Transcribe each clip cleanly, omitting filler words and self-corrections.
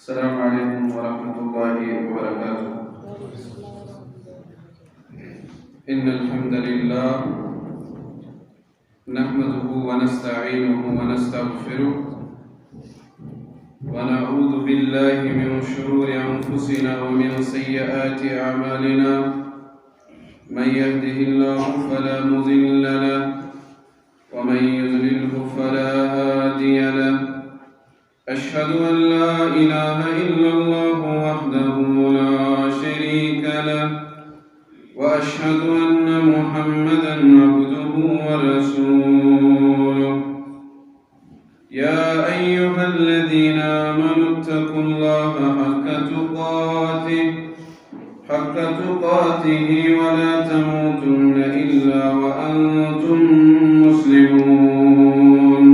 السلام عليكم ورحمة الله وبركاته. إن الحمد لله نحمده ونستعينه ونستغفره ونعوذ بالله من شرور أنفسنا ومن سيئات أعمالنا. من يهده الله فلا مضل له ومن يضلله فلا هادي له. أشهد أن لا إله إلا الله وحده لا شريك له وأشهد أن محمدا عبده ورسوله. يا أيها الذين آمنوا اتقوا الله حق تقاته ولا تموتن إلا وأنتم مسلمون.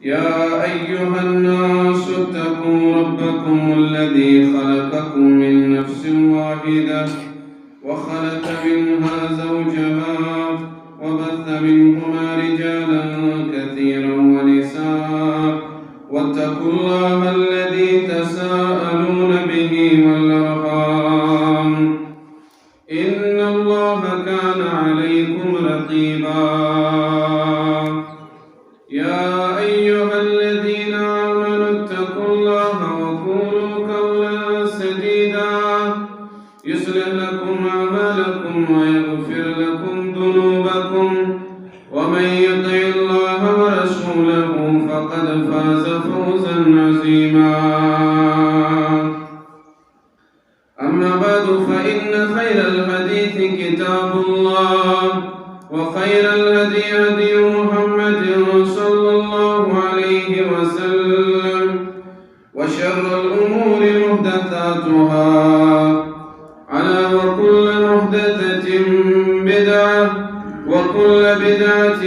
يا أيها الناس اتقوا ربكم الذي خلقكم من نفس واحدة وخلق منها زوجها وبث منهما رجالا كثيرا ونساء واتقوا الله الذي تساءلون به والأرحام إن الله كان عليكم رقيبا. يا أيها الذين آمنوا اتقوا الله وقولوا قولا سديدا يصلح لكم أعمالكم ويغفر لكم ذنوبكم ومن يطع الله ورسوله فقد فاز فوزا عظيما. أما بعد فإن خير الحديث كتاب الله وخير الهدي هدي محمد صلى الله عليه وسلم وشر الأمور محدثاتها وكل محدثة بدعة وكل بدعة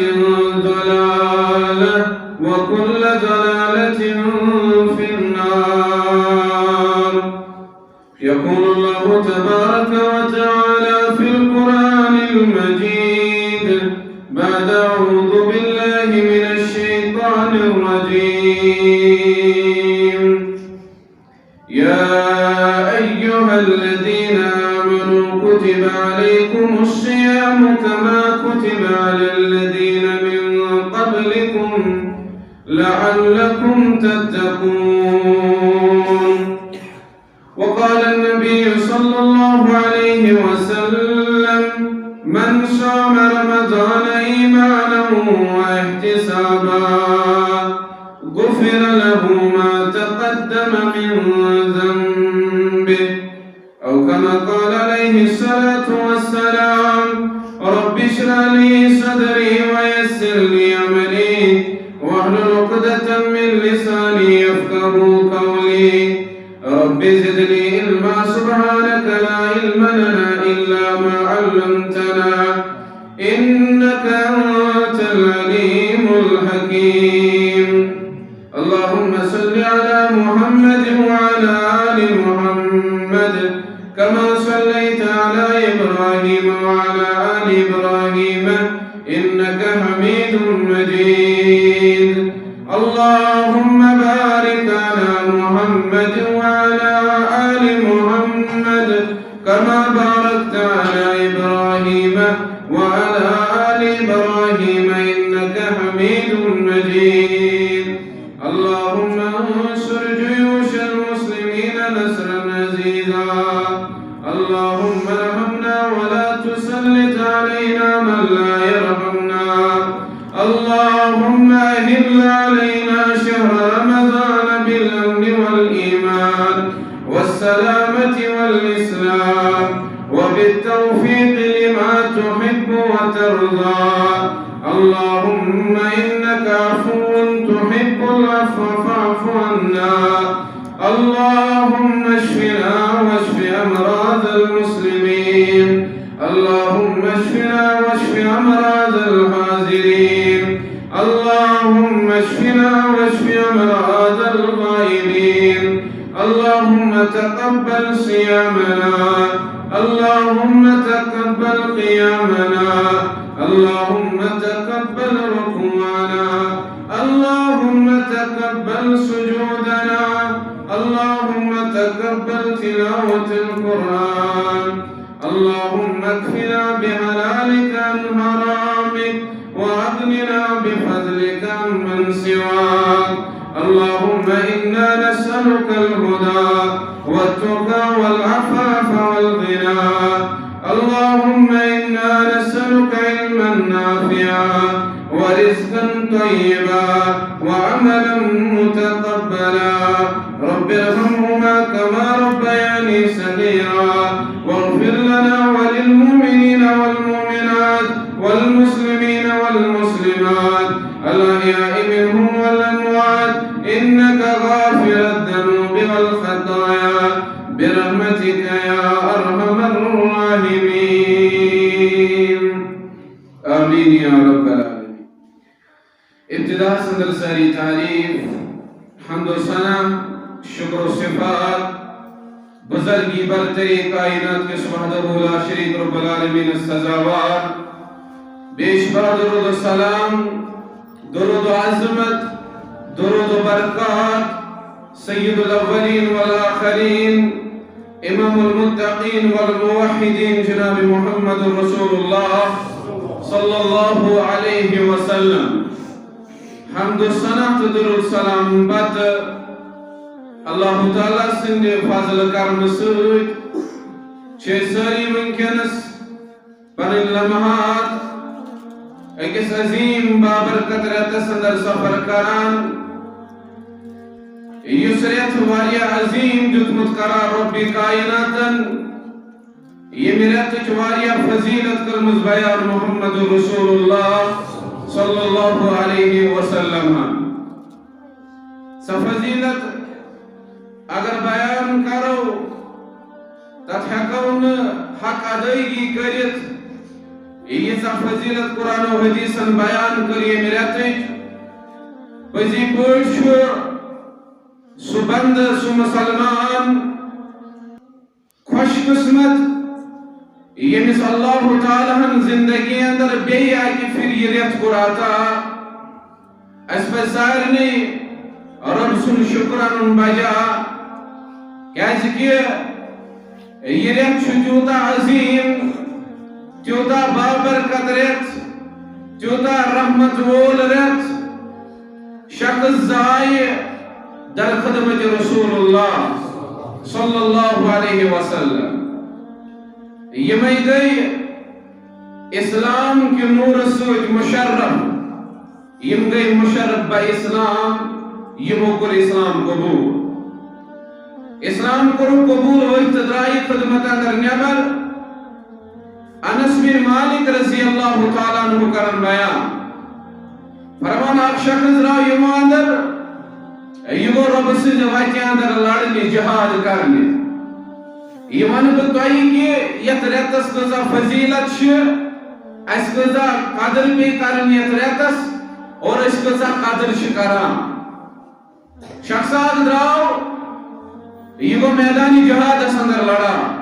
ضلالة وكل ضلالة في النار. يقول الله تبارك وتعالى في القرآن المجيد بعد أعوذ بالله من الشيطان الرجيم. يا أيها الذين آمنوا كتب عليكم الصيام كما كتب على الذين من قبلكم لعلكم تتقون. وقال النبي صلى الله عليه وسلم من صام رمضان إيمانا واحتسابا غفر له ما تقدم من ذنبه أو كما قال عليه الصلاة والسلام. رب اشرح لي صدري ويسر لي أمري واحلل عقدة من لساني يفقهوا قولي. رب زدني علما سبحانك لا علم لنا إلا ما علمتنا إنك أنت العليم الحكيم. اللهم صل على محمد وعلى آل محمد كما صليت على إبراهيم وعلى آل إبراهيم إنك حميد مجيد. اللهم بارك على محمد وعلى آل محمد كما باركت على إبراهيم وعلى آل إبراهيم إنك حميد مجيد. اللهم انصر جيوش المسلمين نصرا عزيزا. اللهم ارحمنا ولا تسلط علينا من لا يرحمنا. اللهم أهل علينا شهر رمضان بالأمن والإيمان والسلامة والإسلام وبالتوفيق لما تحب وترضى. اللهم إنك عفو تحب العفو فاعف عنا. اللهم اشفنا واشف أمراض المسلمين. اللهم اشفنا واشف أمراض الحاضرين. اللهم اشفنا واشف أمراض الغائبين. اللهم تقبل صيامنا. اللهم تقبل قيامنا. اللهم تقبل ركوعنا. اللهم تقبل سجودنا. وتقبل تلاوة القرآن. اللهم اكفنا بحلالك عن حرامك وأغننا بفضلك عمن سواك. اللهم إنا نسألك الهدى والتقى والعفاف والغنى. اللهم إنا نسألك علما نافعا ورزقا طيبا وعملا متقبلا. رب ارحمهما كما ربياني صغيرا واغفر لنا وللمؤمنين والمؤمنات والمسلمين والمسلمات الأحياء منهم والأموات إنك غافر الذنوب والخطايا برحمتك يا أرحم الراحمين. آمين يا رب العالمين. ابتداء صدر ساری تعریف حمد و ثنا شکر و صفات بزرگی برتری کائنات کے وحدہ لا شریک رب العالمین سزاوار. بیشبار درود و سلام، درود و عظمت، درود و برکات سید الاولین والآخرین امام المتقین والموحدین جناب محمد رسول اللہ صلی اللہ علیہ وسلم. حمد و ثنا درود سلام بات اللہ تعالیٰ سند فضل کرم سۭتۍ چھِ سٲری وٕنکٮ۪نس پنٕنۍ لمحات أکِس عظیٖم بابرکت رٮ۪تس انٛدر سفر کران. یُس رٮ۪تھ واریاہ عظیٖم دیُتمُت قرار رۄبِ کائناتن. ییٚمہِ رٮ۪تٕچ واریاہ فضیلت کٔرمٕژ بیان محمد رسول اللہ صلی اللہ علیہ وسلم. سۄ فضیلت اگر بیان کرو تتھ ہٮ۪کو نہٕ حق ادٲیگی کٔرِتھ. ییٖژاہ فضیلت قرآن و حدیثن بیان کٔر ییٚمہِ رٮ۪تٕچ. پٔزی پٲٹھۍ چھُ سُہ بندٕ سُہ مسلمان خوش قسمت ییٚمِس اللہ تعالیٰ ہن زندگی اندر بیٚیہِ اکہِ پھِرِ یہِ رٮ۪تھ کوٚر عطا. اَسہِ پزِ سارنٕے رب سُنٛد شُکر اَنُن بجا کیٛازِکہِ یہِ رٮ۪تھ چھُ تیوٗتاہ عظیٖم تیوٗتاہ بابرکت رٮ۪تھ تیوٗتاہ رحمت وول رٮ۪تھ. شخص زایہِ در خدمت رسول اللہ صلی اللہ علیہ وسلم. یِمے گٔے اسلام کہِ نوٗرٕ سۭتۍ مشرف. یِم گٔے مشرف بہ اسلام. یِمو کوٚر اسلام قبوٗل. اسلام کوٚرُکھ قبوٗل ؤتھۍ تہٕ درٛایہِ خدمت اندر نٮ۪بر. انس بن مالک رضی اللہ تعالیٰ عنہ کرن بیان فرمان اکھ شخص درٛاو یِمو اندر. یہِ گوٚو رۄبہٕ سٕنٛزِ وتہِ اندر لڑنہِ جہاد کرنہِ. یہِ ونہٕ بہٕ تۄہہِ کہِ یتھ رٮ۪تس کۭژاہ فضیلت چھِ. اَسہِ کۭژاہ قدر پیٚیہِ کرٕنۍ یتھ رٮ۪تس اور أسۍ کۭژاہ قدر چھِ کران. شخص اکھ درٛاو یہِ گوٚو میدانِ جہادس اندر لڑان.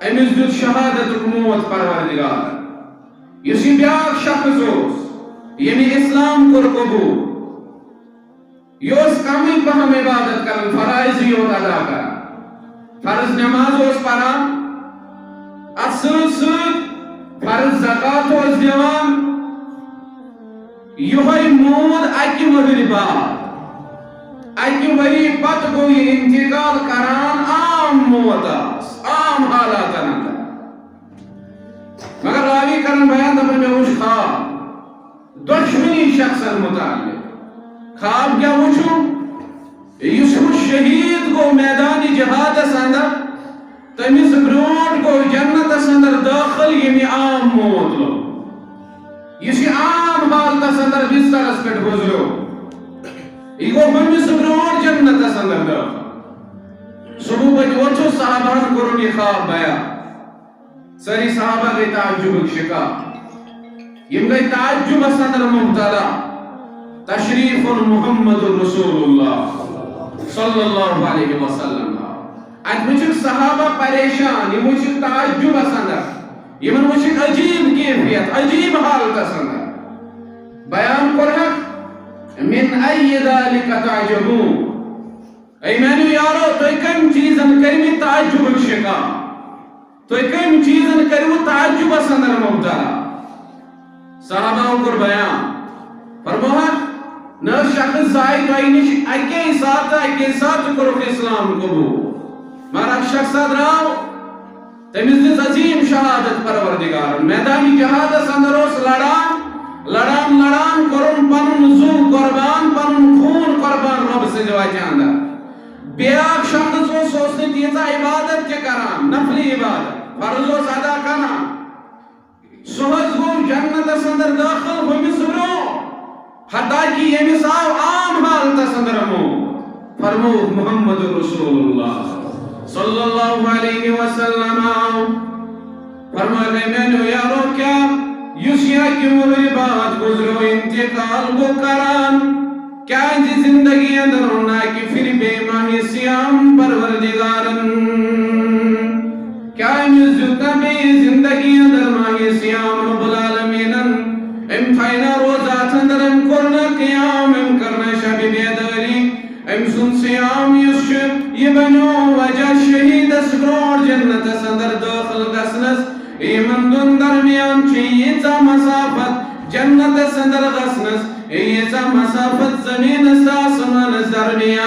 أمِس دیُت شہادتُک موت پروردگار. یُس یہِ بیٛاکھ شخص اوس ییٚمہِ اسلام کوٚر قبوٗل. یہِ اوس کمٕے پہم عبادت کران فرٲیضٕے یوت ادا کران. فرض نماز اوس پران اتھ سۭتۍ سۭتۍ فرض زکات اوس دِوان. یِہوٚے موٗد اکہِ ؤہٕرۍ بعد. اکہِ ؤری پتہٕ گوٚو یہِ انتقال کران. عام موت آس عام حالاتن اندر. مگر راوی کرن بیان دپان مےٚ وُچھ خواب دۄشوٕنی شخصن متعلق. خواب کیٛاہ وُچھُم؟ یُس ہُہ شہیٖد گوٚو میدانِ جہادس اندر تٔمِس برٛونٛٹھ گوٚو جنتس اندر دٲخل ییٚمہِ عام موت لوٚگ. یُس یہِ عام حالتس اندر بسترس پٮ۪ٹھ گُزریو یہِ گوٚو ہُمِس برٛونٛٹھ جنتس اندر دٲخل. صبح بجہِ ووٚتھُس صحابہن کوٚرُن یہِ خواب بیان. سٲری صحابہ گٔے تعجُبٕکۍ شِکار. یِم گٔے تعجُبس اندر مبتلا. تشریف محمد رسول اللہ صلی اللہ علیہ وسلم. اتھ وٕچھِکھ صحابہ پریشان. یِم وٕچھِکھ تعجُبس اندر. یِمن وٕچھِکھ عجیٖب کیفیت عجیٖب حالتس اندر. بیان کوٚرہکھ من أي ذلك تعجبون. اے میانو یارو تو کم چیزن کرمی تعجب شکا تو کم چیزن کرو تعجب سندر مبتلا صحابہ کو بیان فرمایا نہ شخص زائد آئینش اکی ساتھ کرو اسلام قبول مارا شخص ادراو تمیز عظیم شہادت پروردگار میدانی جہاد سندروس لڑان کرن پنن زو قربان پنن خون قربان رب سے جوائے اندر بیاک شخص و سوچنے تیزا عبادت کے کران نفلی عبادت فرض و صدا کرنا سوز گو جنت سندر داخل ہوئی سبرو حتیٰ کی یہ مثال عام حالت سندرمو فرمو محمد رسول اللہ صلی اللہ علیہ وسلم فرمائے گئے میں نے یارو کیا یوسیا کی میری بات گزرو انتقال کو کران کیا جی زندگی اندر ہونا کہ پھر بے ماہی سیام پروردگارن کیا مزدتا بے زندگی اندر ماہی سیام رب العالمینن ام فائنا روزات اندر ام کرنا قیام ام کرنا شب بیداری ام سن سیام یسشب یہ بنو وجہ شہید اسکرور جنت سندر داخل گسنس ایمن دن درمیان چیئیتا مسافت جنت سندر غسنس ایتا مسافت زمین ساسمان درمیان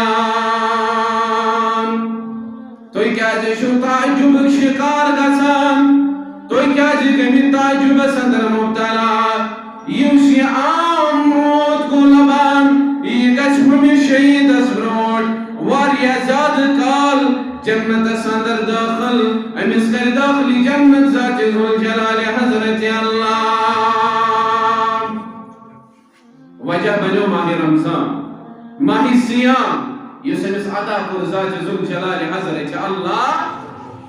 توی کیا جی شو تعجب شکار گسان توی کیا جی کمی تعجب سندر مبتلا یوشی عام روت کو لبان یہ گچ ہمی شہید اسبروٹ واریا زیاد کال جنت سندر داخل امس کر داخلی جنت ذات ذوالجلال حضرت اللہ وجہ بنو ماہ رمضان ماہ سیام یہ سمس عطا پر ذات ذوالجلال حضرت اللہ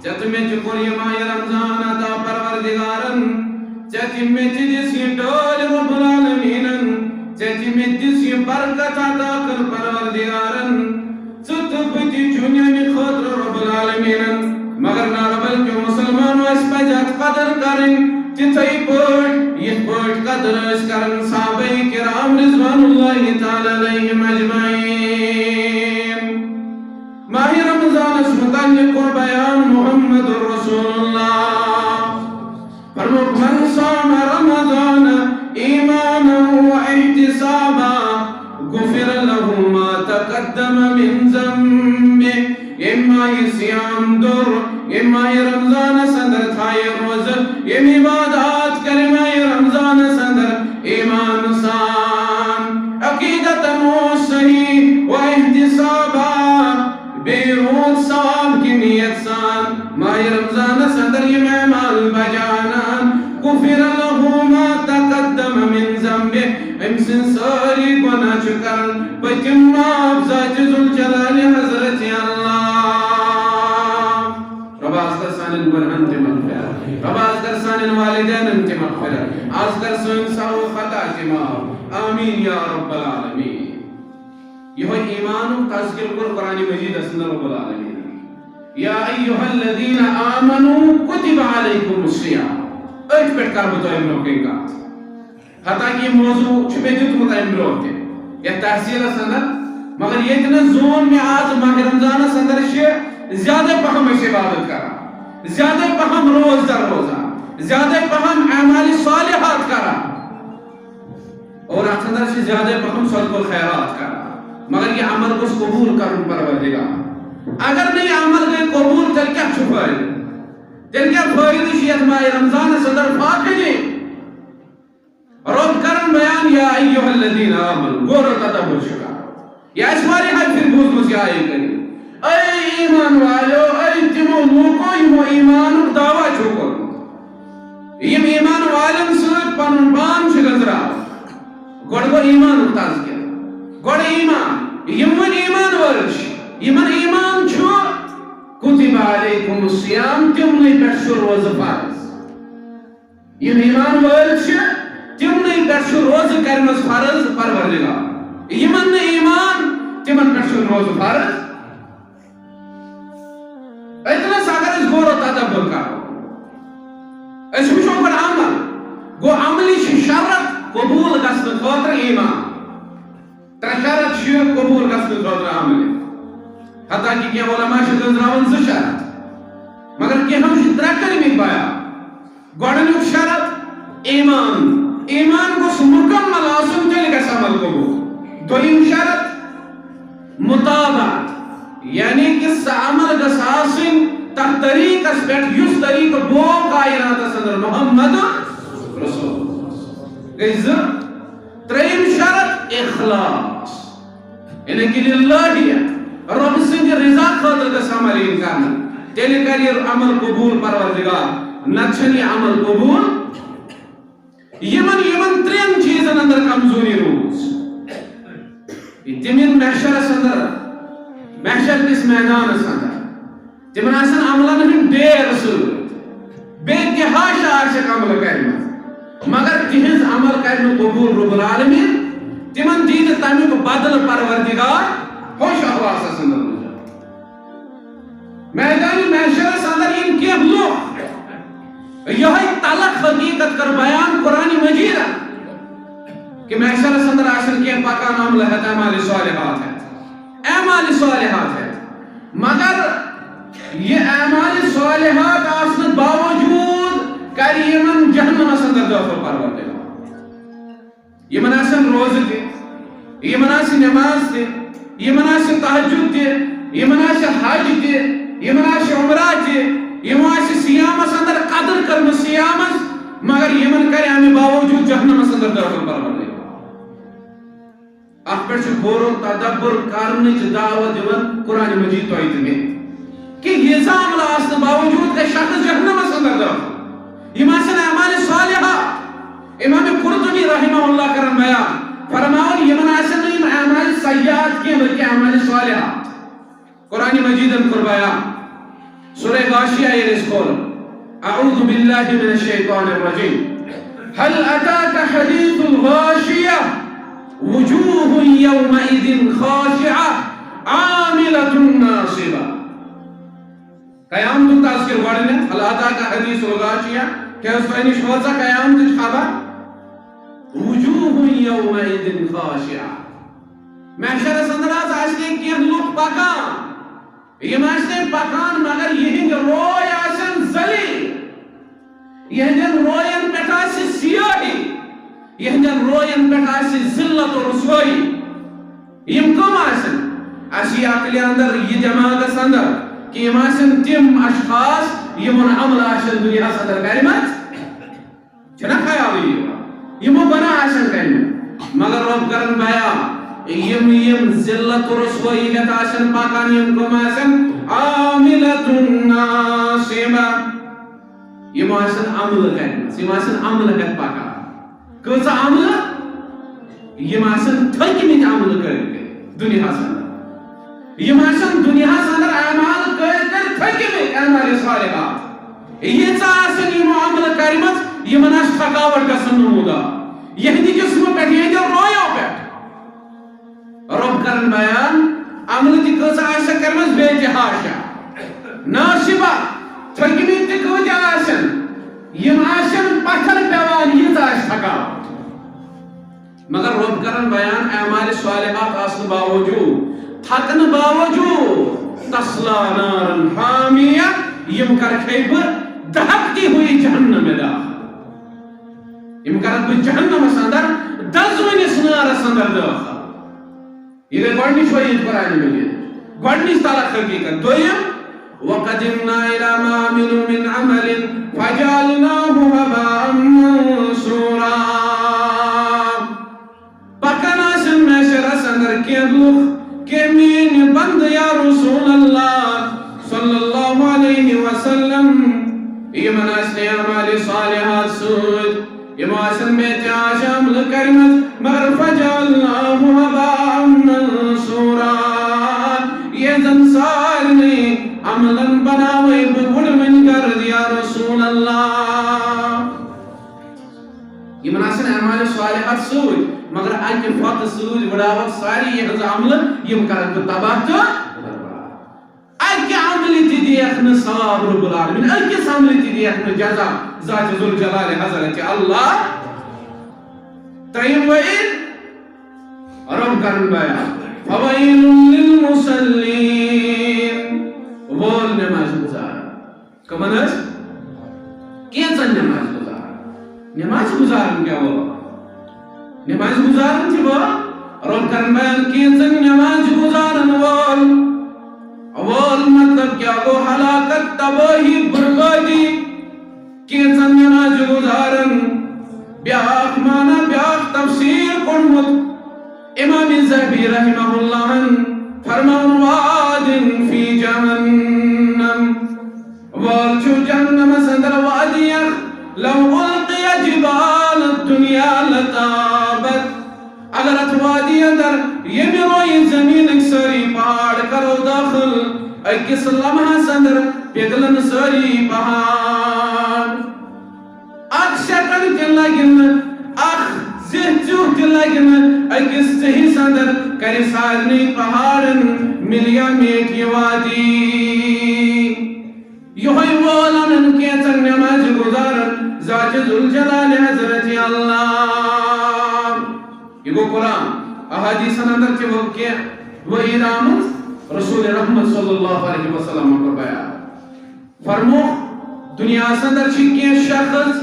جت میں چکر یہ ماہ رمضان عطا پروردگارن جت میں جس یہ ڈول رب العالمینن جت میں جس یہ برکت عطا کر پروردگارن ستبتی چونیا میں خطر رب العالمینن مگر ناربل جو مسلمان اس پہ جات قدر کریں تیتائی پوٹ یہ پوٹ قدر اس کرن صحابہ کرام رضوان اللہ تعالی علیہم اجمعین ماہ رمضان اس متعلق و بیان محمد رسول اللہ فرمو من صام رمضان ایمانا و احتسابا غفر له ما تقدم من ذنبه اما سیام در اما رمضان سندر تھائے روز ام عبادات کرما رمضان سندر ایمان سان عقیدت مو صحیح و احتسابا بے روز صاحب کی نیت سان ماہ رمضان سندر یہ اعمال بجانان غفر له ما تقدم من ذنبه ام سنساری گناہ چکرن پتم معاف ذات ذوالجلال حضرت اللہ رب آزگر سانن برہنت مغفرت رب آزگر سانن والدین انت مغفرت آزگر سن ساو خطا جماع آمین یا رب العالمین یہ ایمان تذکر قرآن مجید اسن رب العالمین یا ایوہ الذین آمنوا کتب علیکم الصیام ایک پیٹ کر بتو امرو کے کات حتیٰ کہ یہ موضوع چھپے دیت امرو کے یہ تحصیل سندر مگر یہ اتنا زون میں آج ماہ رمضان سندر زیادہ پہم اس عبادت کرا زیادہ پہم روز در روزہ زیادہ پہم اعمال صالحات کرا اور سندر سے زیادہ پہم صدق و خیرات کرا مگر یہ عمل کو قبول کرن پروردگار اگر نہیں عمل کے قبول تل کیا چھپائے تل کیا فائدہ شیعت ماہ رمضان صدر فاقلی رب کرن بیان یا ایوہ الذین آمن گورو تدبر شکا یا اسواری حد پھر بوز مجھے آئے کری اے ایمان والو اے تمو لوکو یمو ایمان دعویٰ چھوکو یم ایمان والن سوچ پنن بان شگزرا گوڑ گو ایمان اتاز کیا گوڑ ایمان یمن ایمان ورش یمن ایمان چھو کتب علیکم الصیام تمنی پیشو روز فارس یم ایمان ورش تمنی پیشو روز کرنس فارس پروردگار یمن ایمان تمن پیشو روز فارس اتنا ساگر اس گورو تدبر کرو اس وچھو پر عمل گو عملی شرط قبول گسن خاطر ایمان تر شرط قبول گسن خاطر عملی حتیٰ کہ کیا علماء گنزراون زٕ شرط مگر کیا ہم ترٛےٚ کلمٕکۍ بیان گۄڈنیُک شرط ایمان گوٚژھ مکمل آسُن تیٚلہِ گژھِ عمل قبوٗل دوٚیِم شرط مطابعت یعنی کہ سۄ عمل گژھِ آسٕنۍ تتھ طریقس پٮ۪ٹھ یُس طریقہٕ گوٚو کائناتس اندر محمد رسول گٔے زٕ ترٛیٚیِم شرط اخلاص یعنی کہ للہیت رب سٕنٛدِ رضا خٲطرٕ گژھِ عمل یِن کرنہٕ تیٚلہِ کر یہِ عمل قبوٗل پروردگار نتہٕ چھنہٕ یہِ عمل قبوٗل یمن ترٛٮ۪ن چیٖزن اندر کمزوری روٗز تِم یِن محشرس اندر محشر کِس میدانس اندر تِمن آسن عملن ہٕنٛدۍ ڈیر سۭتۍ بیٚیہِ تہِ ہاشا آسٮ۪کھ عملہٕ کرِمژ مگر تِہنٛز عمل کرِ نہٕ قبوٗل رب العالمین تِمن دِی نہٕ تمیُک بدلہٕ پروردگار ہوش حواسس اندر میدان محشرس اندر یِن کینٛہہ لُکھ یہے تلخ حقیقت کر بیان قرآن مجید کہ محشرس اندر آسن کینٛہہ پکان عملہٕ ہٮ۪تھ اعمال صالحات ہٮ۪تھ مگر یہ اعمال صالحات آسنہٕ باوجود کر یمن جہنمس اندر داخل پروردگار یمن آسن روزٕ تہِ یمن آسہِ نماز تہِ یمن آسہِ تہجد تہِ یمن آسہِ حج تہِ یمن آسہِ عمرہ تہِ یمن آسہِ سیامس اندر قدر کرمٕژ سیامس مگر یمن کر امہِ باوجود جہنمس اندر داخل پروردگار اتھ پٮ۪ٹھ چھُ غور و تدبر کرنٕچ دعوت دِوان قرآن مجید تۄہہِ تہِ مےٚ کہ ییٖژا عملہٕ آسنہٕ باوجود گژھِ شخص جہنمس اندر داخل یِم آسن اعمال صالحات امام قرطبی رحمہ اللہ کرن بیان فرماون یمن آسن نہٕ یِم اعمال سیئات کینٛہہ بلکہ اعمال صالحات قرآن مجیدن کوٚر بیان سورہ غاشیہ ییٚلہِ أسۍ کھولو اعوذ باللہ من الشیطان الرجیم هل اتاك حدیث الغاشیہ وجوہ یومئذ خاشعہ عاملة ناصبہ قیامت تذکر گۄڈنیٚتھ هل اتاك حدیث الغاشیہ کیٛاہ ٲس تۄہہِ نِش وٲژاہ قیامتٕچ خبر وجوہ یومئذ خاشعہ محشرس اندر آسہِ کینٛہہ لُکھ پکان یم آسن پکان مگر یہند روی آسن ذلیل یہندین روین پٮ۪ٹھ آسہِ سیاہی یہندین روین پٮ۪ٹھ آسہِ ذلت و رسوائی یم کم آسن اسی عقلی اندر یہ دماغس اندر کہ یم آسن تم اشخاص یمن عمل آسن دنیاہس اندر کرمژ چھنا خیال یمو بنا آسن کرمژ مگر رب کرن بیان یم ذلت و رسوائی ہٮ۪تھ آسن پکان یم کم آسن عاملة ناصبہ یم آسن عملہٕ کرمژ یم آسن عملہٕ ہٮ۪تھ پکان کۭژاہ عملہٕ یم آسن تھٔکمٕتۍ عملہٕ کٔرِتھ دُنیاہس اندر یم آسن دُنیاہس اندر اعمال کٔرِتھ تھٔکمٕتۍ اعمال صالحات ییٖژاہ آسن یمو عملہٕ کرمژ یمن آسہِ تھکاوٹ گژھن نموٗدار یہندِ جسمہٕ پٮ۪ٹھ یہندیو رویو پٮ۪ٹھ رب کرن بیان عمل تہِ کۭژاہ آسٮ۪کھ کرمژ بیٚیہِ تہِ ہاشا ناصبہ تھٔکمٕتۍ تہِ کۭتیاہ آسن یم آسن پتھر پیوان ییٖژاہ آسہِ تھکاوٹ مگر رب کرن بیان اعمال صالحات آسنہٕ باوجود تھکنہٕ باوجود تصلا نارن حامیہ یم کرکھے بہٕ دہکتی ہوئی جہنم میں داخل یم کرکھ بہٕ جہنمس اندر دزوٕنِس نارس اندر داخل یہ گئی گۄڈنِچ وعیٖد قرآن مجیٖد گۄڈنِچ تلخ حقیقت دوٚیِم وَقَدِمْنَا إِلَى مَا عَمِلُوا مِنْ عَمَلٍ فَجَعَلْنَاهُ هَبَاءً مَنْثُورًا پکان آسن محشرس اندر کینٛہہ لُکھ کہ میٛٲنۍ بنٛدٕ یا رسول اللہ صلی اللہ علیہ وسلم یمن آسن اعمال صالحات سۭتۍ یم آسن مےٚ تہِ آسہِ عملہٕ کرمژ مگر فَجَعَلْنَاهُ هَبَاءً مَنْثُورًا یہ زن سارنٕے عملن بناوے بہٕ وُڑوٕنۍ گرد یا رسول اللہ یمن آسن اعمال صالحات سۭتۍ مگر اکہِ فۄتہٕ سۭتۍ وُڑاوکھ ساری یہنٛز عملہٕ یم کرکھ بہٕ تباہ تہٕ اکہِ عملہِ تہِ دِیَکھ نہٕ ثواب رب العالمین أکِس عملہِ تہِ دِیَکھ نہٕ جزا ذات ذوالجلال حضرت اللہ ترٛیٚیِم وعیٖد رب کرن بیان فویل للمصلین گزارن کیا وہ نماز گزارن تھی وہ رب کرن بیان کینزن نماز گزارن وال مطلب کیا گو ہلاکت تباہی بربادی کینزن نماز گزارن بیاخ مانا بیاخ تفسیر کنمت امام زہبی رحمہ اللہ فرمان وادن فی جہنم والچو جہنم سندر وادیخ لو القی جبال الدنیا لتابت اگر اتوادی اندر یہ میروئی زمین ایک ساری پہاڑ کرو داخل اکس لمحہ سندر پگلن ساری پہاڑ اک سیکنڈ کے لگن اک زہچو کے لگن اکس صحیح سندر کری سارنی پہاڑن ملیا میٹی وادی یہی والن کیچن نماز گزارن ذات ذوالجلال حضرت اللہ یہ گو قرآن احادیث اندر کے وہ کیا وہ ارامت رسول رحمت صلی اللہ علیہ وسلم کو بیان فرمو دنیا سندر چکی شخص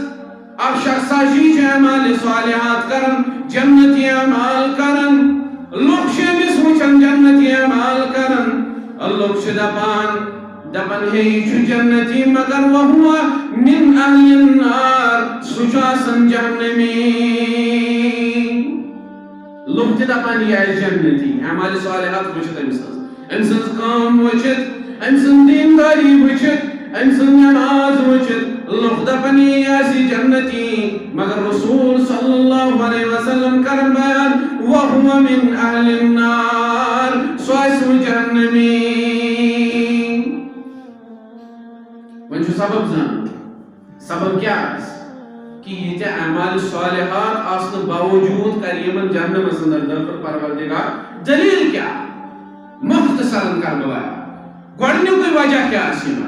اب شخصا جی اعمال صالحات کرن جنتی اعمال کرن لوگ شمیس وچن جنتی اعمال کرن لوگ دپن ہے یہ جنتی مگر وہو من اہل النار سجاسن جہنمی لوگ دپن یہ جنتی اعمال صالحات وچت امسنز کام وچت امسن دینداری وچت امسن نماز وچت لوگ دپن یہ جنتی مگر رسول صلی اللہ علیہ وسلم کرن بیان وہو من اہل النار سوائسو جہنمی ونچو سبب زن سبب کیا ہے کہ یہ جا اعمال صالحات آسن باوجود کر یمن جہنم سندر دفر پروردگار دلیل کیا مختصرن کر گوایا گوڑنے کوئی وجہ کیا سیما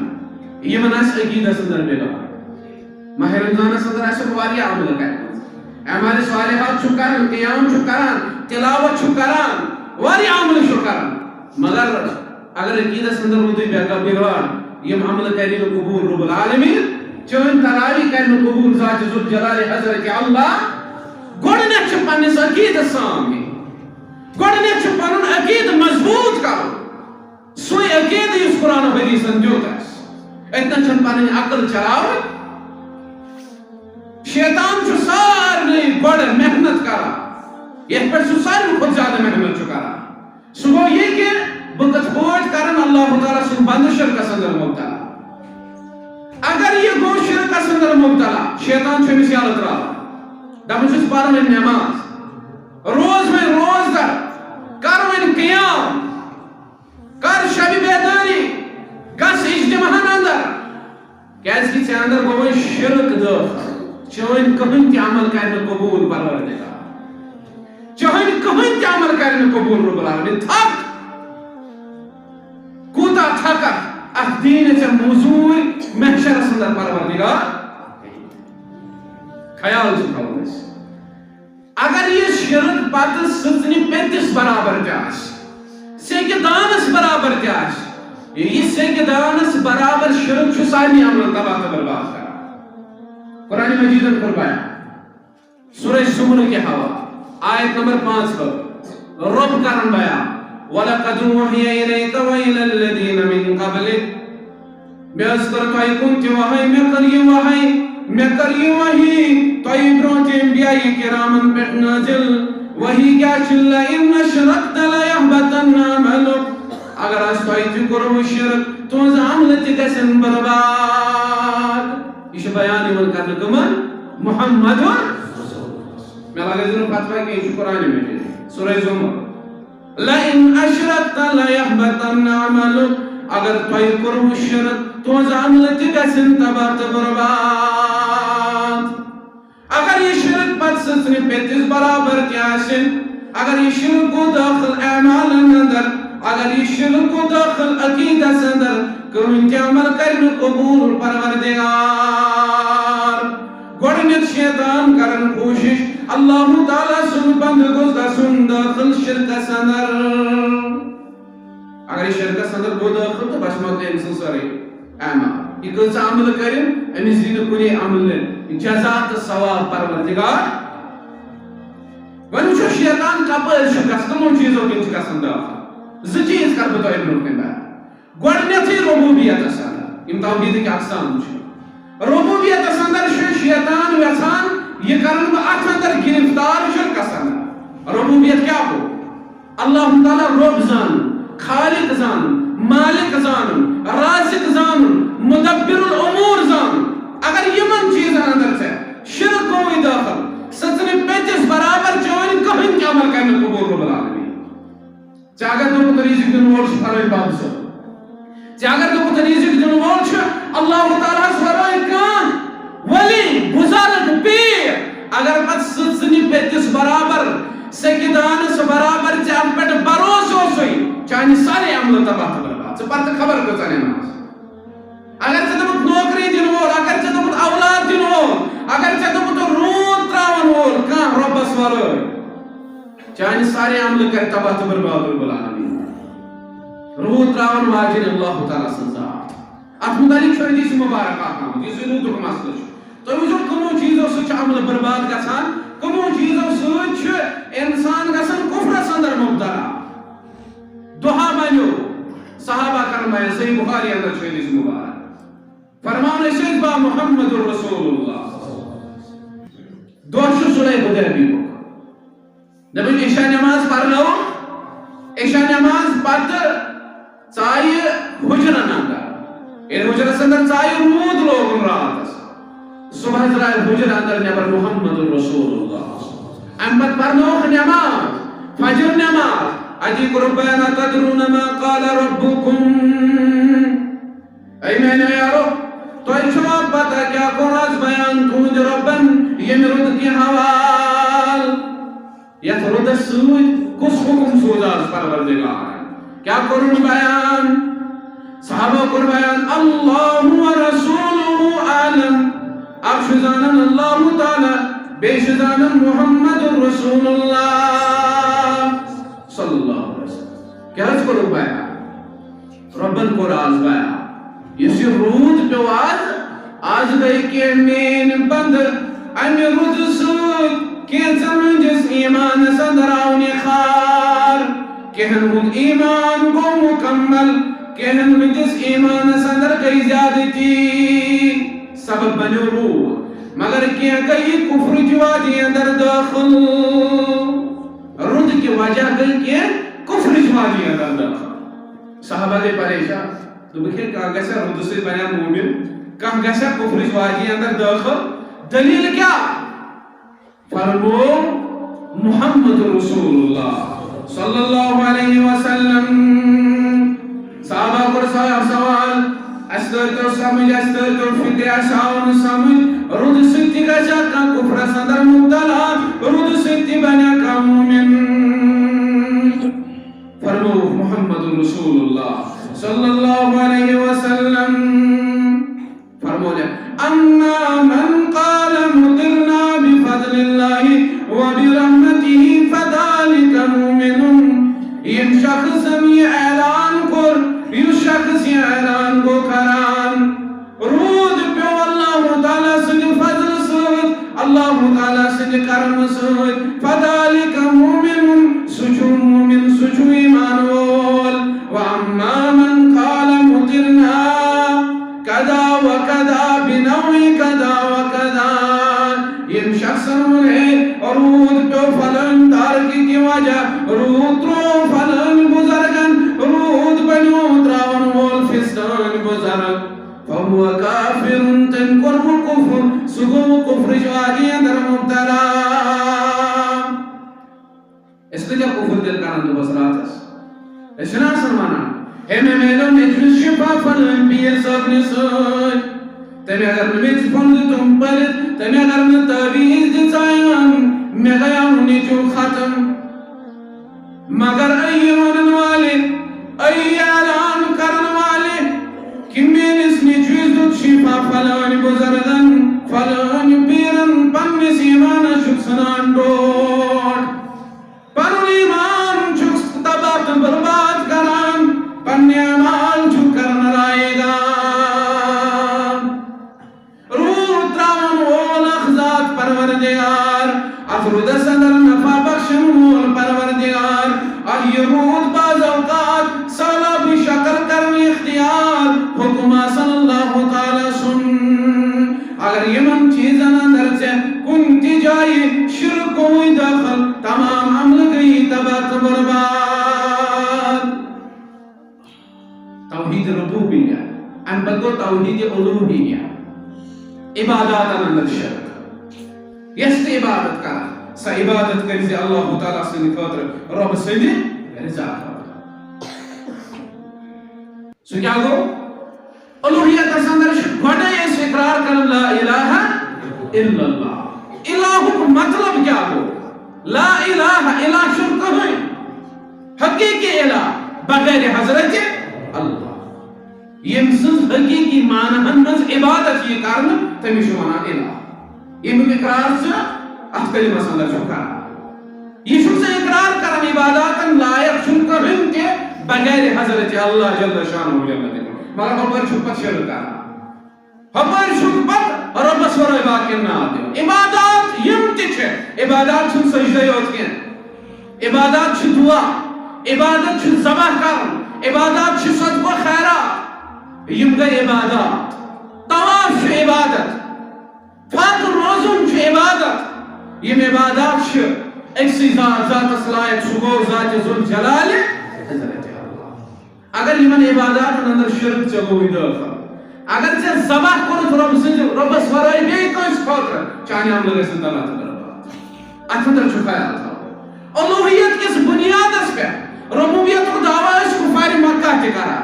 یمن اس عقیدہ سندر بے گوایا ماہ رمضان سندر اس واری عمل کرنا اعمال صالحات چھو کرن قیام چھو کرن تلاوت چھو کرن واری عمل چھو کرن مگر اگر عقیدہ سندر ہوتی بے گوایا یم عمل کرنے قبول رب العالمین چون تراوی کرنے قبول ذات ذوالجلال حضرت اللہ گوڑنے چھ پنس عقید سامنے گوڑنے چھ پنن عقید مضبوط کرو سوئی عقید اس قرآن و حدیث سنجوت ہے اتنا چھن پنن عقل چلاو شیطان چھ سارے گوڑ محنت کرا یہ پر سارے خود زیادہ محنت چھ کرا سو یہ کہ بکت خوش کرن اللہ تعالیٰ سن بند شرک سندر مبتلا اگر یہ گو شرک سندر مبتلا شیطان چھو مسیالت رہا دب چھس پار میں نماز روز میں روز کر میں قیام کر شب بیداری گس اجتماعن اندر کیس کی چھے اندر گو شرک داخل چوہن کہیں تی عمل کرنے قبول پروردگار چوہن کہیں تی عمل کرنے قبول رب العالمین تھک کوتا تھکا اخ دین سے موضوع محشر سندر پروردگار خیال سکھاؤں اس اگر یہ شرک پات سزنی پینتس برابر جاش سیکھ دانس برابر جاش یہ سیکھ دانس برابر شرک چھو سائنی عمل تباہ برباد کرا قرآن مجید فرمایا سورہ زمر کے حوالہ آیت نمبر 5 پر رب کرن بیان وَلَقَدْ وَحِيَ إِلَيْكَ وَإِلَى الَّذِينَ مِن قَبْلِكَ میں اس پر توائی کنتی وحی میں کری وحی توائی بروتی انبیائی کرامن پیٹ نازل وحی کیا چلّا اِنَّ شَرَقْتَ لَيَحْبَتَنَّ عَمَلُكَ اگر اس توائی تکر و شرک تو از عملت کسن برباد یہ بیانی من کرنے کمن محمد میں اللہ کے ذرا فتوہ کہ یہ قرآن میں سورہ زمر لَإِنْ أَشْرَكْتَ لَيَحْبَطَنَّ عَمَلُكَ اگر توائی کرو شرک تو از عملت کسن تبات برباد اگر یہ شرک پت سسنی پیتس برابر کیا سن اگر یہ شرک کو داخل اعمال اندر اگر یہ شرک کو داخل عقیدہ سندر کون کیا عمل کرنے قبول پروردگار گوڑنیت شیطان کرن کوشش اللہ تعالیٰ سن بند گزدہ سن داخل شرک سندر اگر یہ شرک سندر گو داخل تو بس مقدر انسان سارے اعمال یہ کل سا عمل کریں امیز دین کنی عمل لیں جزات ثواب پروردگار ون وچھو شیطان کپر کمو چیزوں کن گھن داخل زٕ چیز کر بہ تۄہہِ برونٛٹھ کَنہِ بیان گۄڈنیٚتھٕے ربوبیتس اندر یِم توحیدٕکۍ اقسام چھِ ربوبیتس اندر چھُ شیطان یژھان یہ کرن بہ اتھ اندر گرفتار شرکس اندر ربوبیت کیا گو اللہ تعالیٰ رب زان خالق زان مالک زان رازق زان مدبر الامور زان اگر یمن چیزن اندر سے شرک گوئی داخل سچنے پیچس برابر چون کہیں عمل کرنے قبول رب العالمین چاگر تو رزق دن وول فرمائے باب سے چاگر تو رزق دن وول اللہ تعالیٰ فرمائے کان ولی بزرگ پیر اگر پت سچنے پیچس برابر سکیدانس برابر چان پٹ بروس ہوئی چاہیے سارے عمل تباہ برباد سے پر خبر کو چاہیے ناس اگر چاہتے ہیں نوکری دن وول اگر چاہتے ہیں اولاد دن وول اگر چاہتے ہیں رود تراون وول کان ربس والے چاہیے سارے عمل کر تباہ برباد رب العالمین رود تراون واجن اللہ تعالیٰ سنزاد ات مدارک چھوڑی دیسی مبارک آقام یہ ضرور دکھ مسئلہ چھو تو یہ جو کمو چیزوں سے عمل برباد گژھان کمو چیزوں سے انسان گژھان کفرس اندر مبتلا دعا بنو صحابہ کرمائے صحیح بخاری اندر چھوڑی دیسی مبارک فرمان سید با محمد رسول اللہ دوشو سلح حدیبی کو نبی عشاء نماز پڑھ لو عشاء نماز پڑھ چاہی حجرن اندر ان حجرس اندر چاہی رود لوگن رات صبح ذرائع حجر اندر نبر محمد رسول اللہ احمد پڑھ لو نماز فجر نماز عجیب ربنا تدرون ما قال ربكم اے میں نے یارو تو چھو پتہ کیا قرآن بیان تون ربن یہ مرد کی حوال یا رد سوئی کس حکم سوزاز پروردگار کیا قرآن بیان صحابہ قرآن بیان اللہ و رسولہ عالم اب شزانن اللہ تعالی بے شزانن محمد رسول اللہ صلی اللہ علیہ وسلم کیا رس قرآن بیان ربن قرآن بیان یہ رود پہ آج گئی کہ مین بند امی رود سود کہ زمجس ایمان صدراؤنی خار کہن ہوں ایمان کو مکمل کہن مجس ایمان صدر گئی زیادتی سبب بنو رود مگر کیا گئی کفر جوادی اندر داخل رود کی وجہ گئی کہ کفر جوادی اندر داخل صحابہ دے پریشان تو بکھر کہاں گیسا رود سے بنیا مومن کہاں گیسا کفر جوادی اندر داخل دلیل کیا فرمو محمد رسول اللہ صلی اللہ علیہ وسلم صحابہ کو سوال استر تو سمجھ استر تو فکر اشاؤن سمجھ رود سکتی کا چاکا کفر صدر مبتلا رود سکتی بنیا کا مومن فرمو محمد رسول اللہ صلی اللہ علیہ وسلم فرمو لے اما من قال مطرنا بفضل اللہ وبرحمته فذلك مؤمن یہ شخص یہ اعلان کر یہ شخص یہ اعلان کو کران رود پہ اللہ تعالیٰ سے فضل سوت اللہ تعالیٰ سے کرم سوت فذلك مؤمن سچو مومن سچو ایمان وول واما من قال مطرنا کدا وکدا بنوع کدا وکدا یہ شخص ہے رود پہ فلن تارکی کی وجہ رود رو فلن بزرگن رود بنو تراون وول فستان بزرگ فهو کافر تنکر کفر سگو کفر جوادی اندر مبتلا اس لئے کفر دل کرن دو بسرات اس اشنا سرمانا اے میں میلو نجوز شفا فلن بیر سبن سوچ تمہیں اگر نمیت فند تم پرد تمہیں اگر نتابیز دسائن میں گیا ہونی جو ختم مگر ایمان والے ای اعلان کرن والے کہ میں اس نجوز دو شفا فلان بزرگن فلان بیرن پنس ایمان شکسنان دوڑ پنو ایمان شکس تبات برباد کران پن ایمان شکرن رائے گا رود تراون وول حکم آسان اللہ تعالی سن اگر یمن چیزن اندر سے کن تی جائی شرک ہوئی داخل تمام عمل گئی تباہ برباد توحید ربوبیہ ان بدو توحید الوہیہ عبادات اندر شرک یست عبادت کرا سا عبادت کری سے اللہ تعالیٰ سے خاطر رب سیدی رضا سو کیا گو الوہیت اندر گھڑے اس اقرار کرن لا الہ الا اللہ الہ کو مطلب کیا گو لا الہ الہ شرک ہوئی حقیقی الہ بغیر حضرت اللہ یم سنز حقیقی معنی ہنز عبادت یہ کرنا تمیش وانا الہ یم اقرار سے ات کلمہ اندر چھو کرا یہ شو سے اقرار کرن عباداتن لائق شرک ہوئی کہ بغیر حضرت اللہ جل شانہ جل دیکھو مگر ہمار شکپت شروع کرا ہمار شکپت رب سورہ باقی نہ آتے عبادات یم تیچھے عبادات چھن سجدہ یوت کیا عبادات چھن دعا عبادت چھن زبح کرن عبادات چھن صدق و خیرات یم گئی عبادات طواف چھو عبادت فاتر روزن چھو عبادت یم عبادات چھو اکسی ذات اصلائیت سگو ذات ذل جلال حضرت اگر یمن عبادات اندر شرک چلو ہوئی داخل اگر چه زباح کرت رب سورائی بے کوئی خاطر چاہنے ہم لگے سن اللہ تعالیٰ اتندر چھو خیال تھا الوہیت کس بنیاد اس پہ ربوبیت کو دعویٰ اس کفار مکہ کے کرا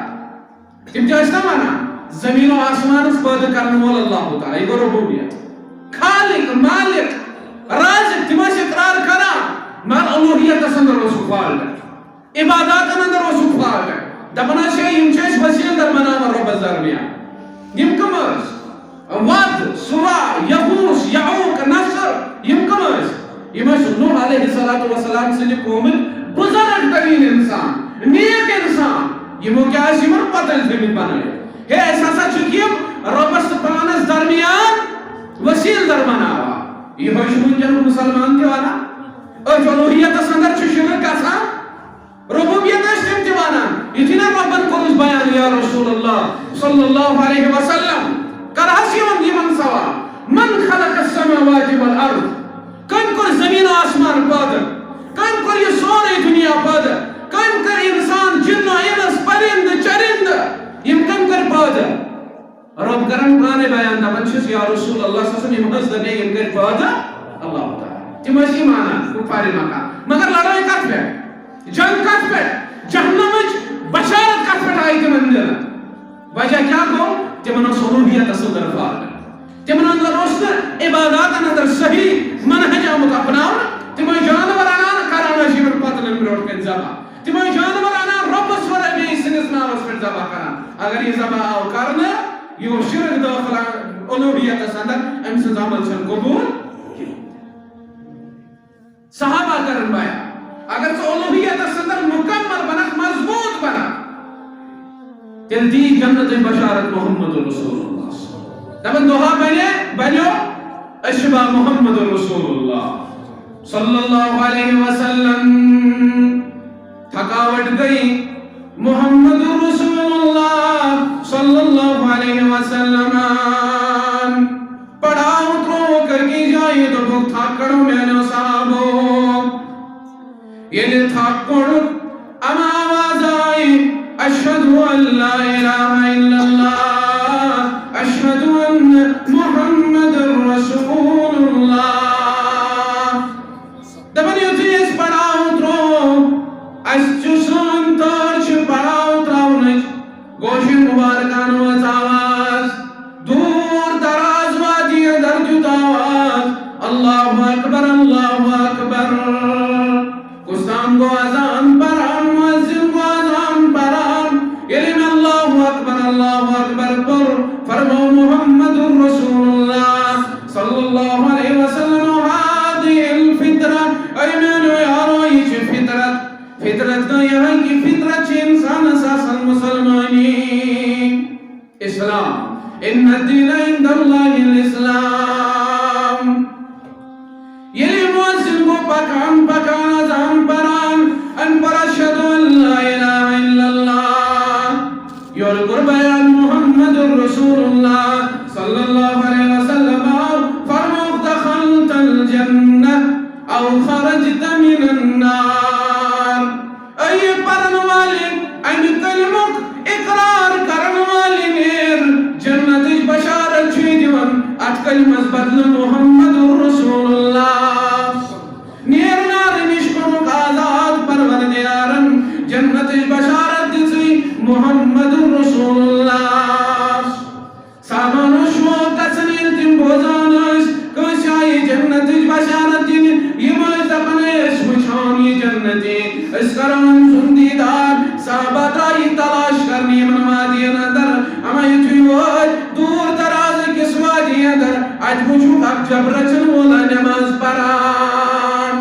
تم جائشتا مانا زمین و آسمان اس پید کرنے والا اللہ تعالیٰ یہ ربوبیت خالق مالک رازق تمہیں اقرار کرا مگر الوہیت اس اندر اس کفار کر عبادات اندر اس کفار کر دبنا شے یم چیز وسیل در منام رب الزرمیان یم کمرز ود سوا یغوس یعوق نصر یم کمرز یم نوح علیہ السلام سے قومت بزرگ ترین انسان نیک انسان یمو کیا اس یمن پتل زمین بنائے ہے ایسا سا چکیم رب سبحانس درمیان وسیل در مناوا یہ ہوش منجن مسلمان کے والا اور الوہیت اندر چھ شرک آسان ربوبیت اشتم دیوانا اتنا ربن قدس بیان یا رسول اللہ صلی اللہ علیہ وسلم کراسیون دیمن سوا من خلق السماوات والارض کن کر زمین و آسمان پادر کن کر یہ سوری دنیا پادر کن کر انسان جن و انس پرند چرند یم کن کر پادر رب کرن قرآن بیان دا منشس یا رسول اللہ صلی اللہ علیہ وسلم حضر نے یم کر پادر اللہ تعالی تمہشی مانا کفاری مکہ مگر لڑائی کت پہ جنگ کت پہ جہنمج بشارت کت پہ آئی تمن دل وجہ کیا کو تمن صلوبیت اصل در فارد تمن اندر اس عبادات اندر صحیح منہج آمد اپناؤ تمن جانورانا کرانا شیور پاتل امروٹ کے زبا تمن جانورانا رب سورہ میں اس نظام اس پر زبا کران اگر یہ زبا آو کرنا یہ شرک داخل علوبیت اندر امسز عمل چن قبول صحابہ کرن بایا اگر تو الوہیت اندر مکمل بنا مضبوط بنا تل دی جنت بشارت محمد رسول اللہ دبن دوہا بنیو اشبا محمد رسول اللہ صلی اللہ علیہ وسلم تھکاوٹ گئی محمد رسول اللہ صلی اللہ علیہ وسلم پڑھاؤ تو کر کی جائے تو بھوک تھاکڑوں میں نو صحابوں یہ تھاکڑ اما آواز آئی اشہدو ان لا الہ الا اللہ اشہدو ان محمد رسول اللہ دبنیو تیس پڑھاؤ ترو اس چسن ترچ پڑھاؤ تراؤنچ گوشن مبارکان وز آواز دور دراز وادی درجت آواز اللہ اکبر اللہ اکبر کستان کو آزان پران مؤذن کو آزان پران علم اللہ اکبر پر فرمو محمد رسول اللہ صلی اللہ علیہ وسلم حادی الفطرہ ایمینو یارو یہ فطرت فطرت کا یہاں کی فطرت چھ انسان اساسا مسلمانی اسلام ان الدین عند اللہ الاسلام یہ مؤذن کو پکان پکان آزان پران ان پر اشہدو ان لا الہ الا اللہ یور قربیان محمد رسول اللہ صلی اللہ علیہ وسلم فرمود دخلت الجنہ او خرجت من النار. اے پرن والے امہ کلمک اقرار کرن والے نیر جنت بشارت چھ دیوان ات کلمس بدل محمد رسول اللہ. نیر نار نش کنک آزاد پروردگارن جنت بشارت دسی محمد رسول اللہ. صحابانو شوق گژھان ییٚلہِ تِم بوزان ٲسۍ کٲنٛسہِ آیہِ جنتٕچ بشارت دِنہِ یِم ٲسۍ دپان أسۍ وٕچھان یہِ جنتی أسۍ کرو أمۍ سُنٛد دیٖدار. صحابہ درٛایہِ تلاش کرنہِ یِمن وادِین اندر اما یُتھُے وٲتۍ دوٗر دراز أکِس وادی اندر اتہِ وٕچھُکھ اکھ جب رچن وولا نٮ۪ماز پران.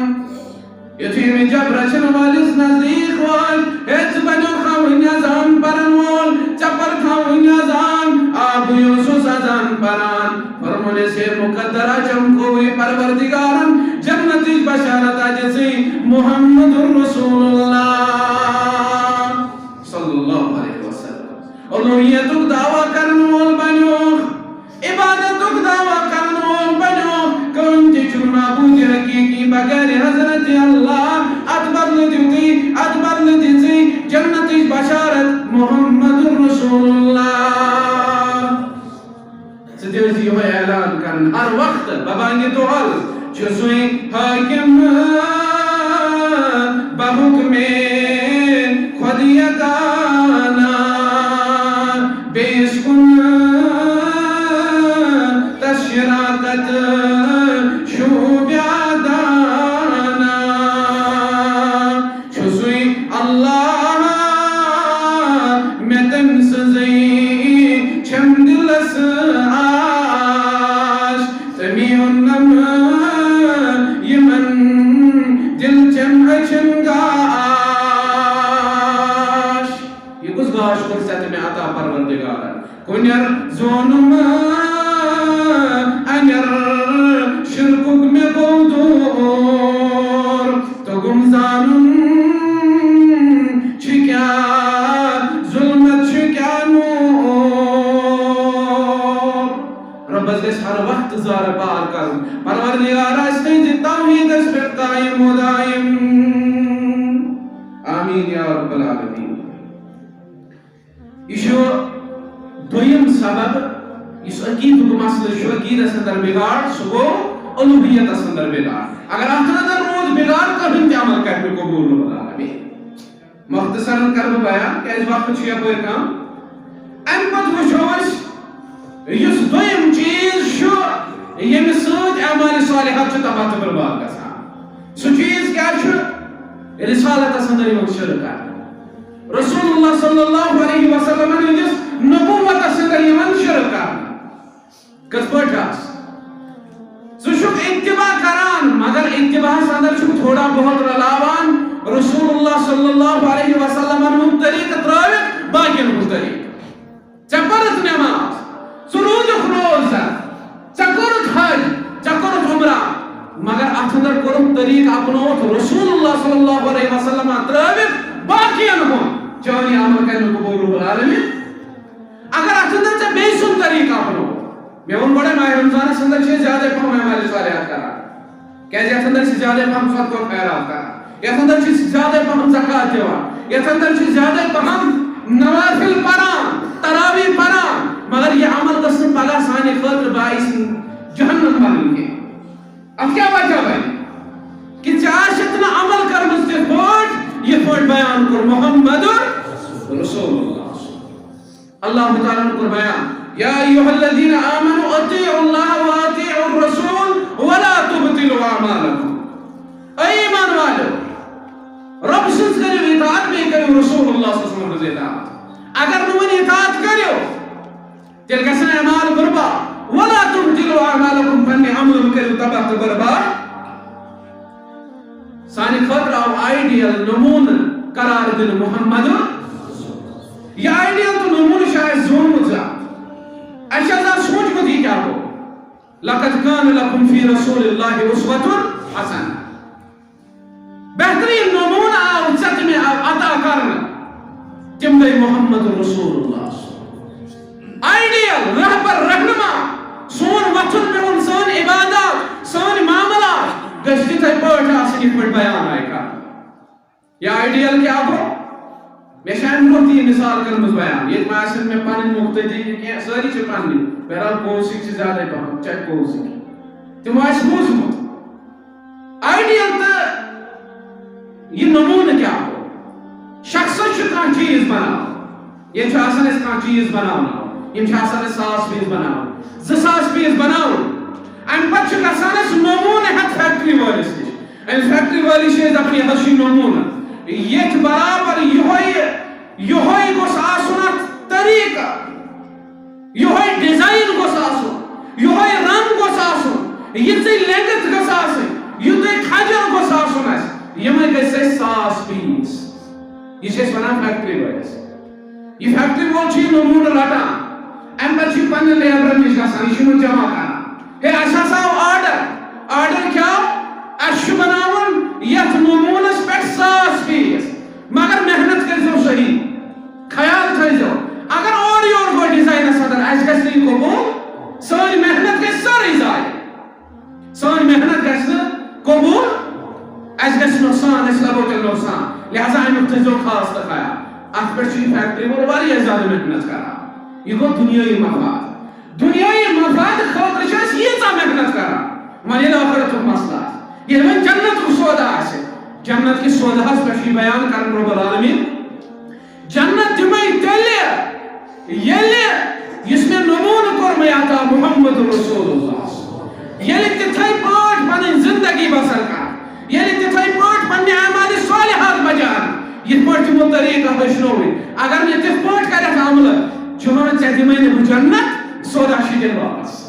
یُتھُے أمۍ جب رچن وٲلِس نزدیٖک وٲتۍ ہے ژٕ بنیوکھا وٕنہِ اذان پرن وول ژےٚ پرکھا وٕنہِ اذان. آ بہٕ اوسُس اذان پران. فرمون سے مقدرہ چمکوئی پروردگارن جنتٕچ بشارت دِژٕے محمد رسول اللہ صلی اللہ علیہ وسلم. الوہیتُک دعویٰ کرن وول بنیوکھ عبادتُک دعویٰ کرن وول بنیوکھ کٕہٕنۍ تہِ چھُنہٕ معبوٗدِ حقیٖقی بغیر حضرت اللہ. اتھ بدلہٕ دِیُتٕے اتھ بدلہٕ دِژٕے جنتٕچ بشارت محمد رسول اللہ. ژٕ یِہوے اعلان کرن ہر وقت ببانگہِ دۄہل چھُ سُے حٲکِم بحُکمِ خۄد یگانہ بیٚیِس کُن تس شراکت شوٗبیا دانہ. چھُ سُے اللہ مےٚ تٔمۍ سٕنٛزٕے چھَم دِلس آش تٔمی اوٚننم یِمن دِل چٮ۪ن أچھن گاش. یہِ کُس گاش کوٚر ژےٚ تہٕ مےٚ عطا پروردگارن. کُنٮ۪ر زونُم اَنٮ۪ر شِرکُک مےٚ گوٚو دوٗر توٚگُم زانُن چھُ کیٛاہ ظُلمت چھُ کیٛاہ نوٗر. رۄبس گژھِ ہر وقت زارٕ پار کرُن پروردگار آسہِ تُہنٛدِ توحیٖدس پٮ۪ٹھ قٲیِم و دٲیِم. آمیٖن یا رب العالمیٖن. یہِ چھُ دوٚیِم سبب یُس عقیٖدُک مسلہٕ چھُ عقیٖدس اندر بِگاڑ سُہ گوٚو اُلوٗہیتس اندر بِگاڑ. اگر اتھ اندر روٗد بِگاڑ کٕہٕنۍ تہِ عمل کرِ نہٕ قبوٗل رب العالمیٖن. مختصرن کرٕ بہٕ بیان کیازِ وقت چھُ یپٲرۍ کم. امہِ پتہٕ وٕچھو أسۍ یُس دوٚیِم چیٖز چھُ ییٚمہِ سۭتۍ اعمالِ صالحات چھِ تباہ تہٕ برباد گژھان. سُہ چیٖز کیٛاہ چھُ رسالتس اندر یِوان شرک کرنہٕ. رسول اللہ صلی اللہ علیہ وسلم ہٕنٛدِس نبوتس اندر یِوان شرک کرنہٕ. کِتھ پٲٹھۍ آسہِ ژٕ چھُکھ اتباع کران مگر اتباعس اندر چھُکھ تھوڑا بہت رلاوان رسول اللہ صلی اللہ علیہ وسلم ہُنٛد طریقہٕ ترٲوِتھ باقین ہُنٛد طریقہٕ. ژےٚ پٔرٕتھ نٮ۪ماز ژٕ روٗدُکھ روزدر ژےٚ کوٚرُتھ حج ژےٚ کوٚرُتھ عمرہ مگر اتھ اندر کوٚرُتھ طریقہٕ اپنووُتھ رسول اللہ صلی اللہ علیہ وسلم ترٲوِتھ باقین ہُنٛد. چٲنۍ عمل کرِ نہٕ قبوٗل رب العالمیٖن. اگر اتھ اندر ژےٚ بیٚیہِ سُنٛد طریقہٕ اپنووُتھ. مےٚ ووٚن گۄڈے ماہِ رمضانس اندر چھِ أسۍ زیادے پہم اعمالِ صالحات کران کیازِ یتھ اندر چھِ زیادے پہم صدقہ خیرات کران. یتھ اندر چھِ زیادے پہم زکات دِوان. یتھ اندر چھِ زیادے پہم نوافل پران تراویح پران. مگر یہ عمل گژھِ نہٕ پگاہ سانہِ خٲطرٕ باعث جہنم بنُن کینٛہہ. اتھ کیٛاہ وجہ بنہِ کہ ژےٚ آسٮ۪تھ نہٕ عمل کٔرمٕژ تِتھ پٲٹھۍ یِتھ پٲٹھۍ بیان کوٚر محمد رسول اللہ. اللہ تعالیٰ کوٚر بیان یا ایھا الذین آمنوا اطیعوا اللہ واطیعوا الرسول ولا تبطلوا اعمالکم. اے ایمان والو رب سٕنٛز کٔرِو اطاعت بیٚیہِ کٔرِو رسول اللہ صلی اللہ علیہ وسلم ہٕنٛز اطاعت. اگر نہٕ وۄنۍ اطاعت کٔرِو تیٚلہِ گژھن اعمال برباد. ولا تبطلوا اعمالکم پننہِ عملہٕ کٔرِو تباہ تہٕ برباد. سانہِ خٲطرٕ آو آیڈیل نموٗنہٕ قرار دِنہٕ محمد. یہ آیڈیل تہٕ نموٗنہٕ چھُ اَسہِ زونمُت زیادٕ. اَسہِ چھِ آسان سوٗنٛچمُت یہِ کیٛاہ گوٚو. لقد کان لکم فی رسول اللہ اسوۃ حسنہ. بہترین نمونہ آو ژےٚ تہٕ مےٚ عطا کرنہٕ تِم گٔے محمد رسول اللہ. آئیڈیل رہبر رہنما سون وطن بہن سون عبادات سون معاملات گژھِ تِتھے پٲٹھۍ آسٕنۍ یِتھ پٲٹھۍ بیان آیہِ کرنہٕ یہ آئیڈیل کیا گو میں شاید برونٛہہ تہِ مثال کٔرمٕژ بیان ییٚتہِ ما آسن مےٚ پنٕنۍ مُقتدی کینٛہہ سٲری چھِ پنٕنی بہرحال کوسٕکۍ چھِ زیادَے پہم چاہے کوسٕکۍ تِمو آسہِ بوٗزمُت آئیڈیل تہٕ یہِ نموٗنہٕ کیٛاہ گوٚو شخصس چھُ کانٛہہ چیٖز بناوُن ییٚتہِ چھُ آسان اَسہِ کانٛہہ چیٖز بناوناوُن یِم چھِ آسان اَسہِ 1,000 پیٖس بناوُن 2,000 پیٖس بناوُن اَمہِ پتہٕ چھُ گژھان اَسہِ نموٗنہٕ ہٮ۪تھ فیکٹری وٲلِس نِش أمِس فیکٹری وٲلِس چھِ أسۍ دَپان یہِ حظ چھُ نموٗنہٕ ییٚتہِ برابر یِہوٚے گوٚژھ آسُن اَتھ طریٖقہٕ یِہوٚے ڈِزاین گوٚژھ آسُن یِہوٚے رنٛگ گوٚژھ آسُن یِژٕے لینٛگٕتھ گٔژھ آسٕنۍ یُتُے کھجر گوٚژھ آسُن اَسہِ یِمَے گٔژھۍ اَسہِ 1,000 پیٖس یہ چھِ أسۍ وَنان فیکٹری وٲلِس یہ فیکٹری وول چھُ یہِ نموٗنہٕ رٹان اَمہِ پتہٕ چھُ یہِ پنٛنٮ۪ن لیبرن نِش گژھان یہِ چھُ یِمن جمع کران ہے اَسہِ ہسا آو آرڈر کیٛاہ اَسہِ چھُ بناوُن یتھ نموٗنس پٮ۪ٹھ 1,000 پیٖس مگر محنت کٔرۍزیو صحیح خیال تھٲیزیو اگر اورٕ یور گوٚو ڈِزاینس انٛدر اَسہِ گژھِ نہٕ یہِ قبوٗل سٲنۍ محنت گژھِ سٲرٕے ضایع سٲنۍ محنت گژھِ نہٕ قبوٗل اَسہِ گژھِ نۄقصان أسۍ لگو تیٚلہِ نۄقصان لہذا امیُک تھٲیزیو خاص تہٕ خیال اتھ پٮ۪ٹھ چھُ یہِ فیکٹری وول واریاہ زیادٕ محنت کران یہِ گوٚو دُنیٲیی مفاد دُنیٲیی مفاد خٲطرٕ چھِ أسۍ ییٖژاہ محنت کران وۄنۍ ییٚلہِ ٲخرتُک مسلہٕ آسہِ ییٚلہِ وۄنۍ جنتُک سودا آسہِ جنت کِس سوداہس پٮ۪ٹھ چھُ یہِ بیان کران رۄب العالمیٖن جنت دِمَے تیٚلہِ ییٚلہِ یُس مےٚ نموٗنہٕ کوٚر مےٚ عطا محمد رسول اللہ ییٚلہِ تِتھَے پٲٹھۍ پنٕنۍ زندگی بسر کرٕ ییٚلہِ تِتھَے پٲٹھۍ پننہِ اعمالِ صالحات بجان یِتھ پٲٹھۍ تِمو طریٖقہٕ ہیٚچھنووٕے اگر نہٕ تِتھ پٲٹھۍ کرٮ۪کھ عملہٕ جوان ژےٚ دِمَے نہٕ بہٕ جنت سودا چھُ دِنۍ واپس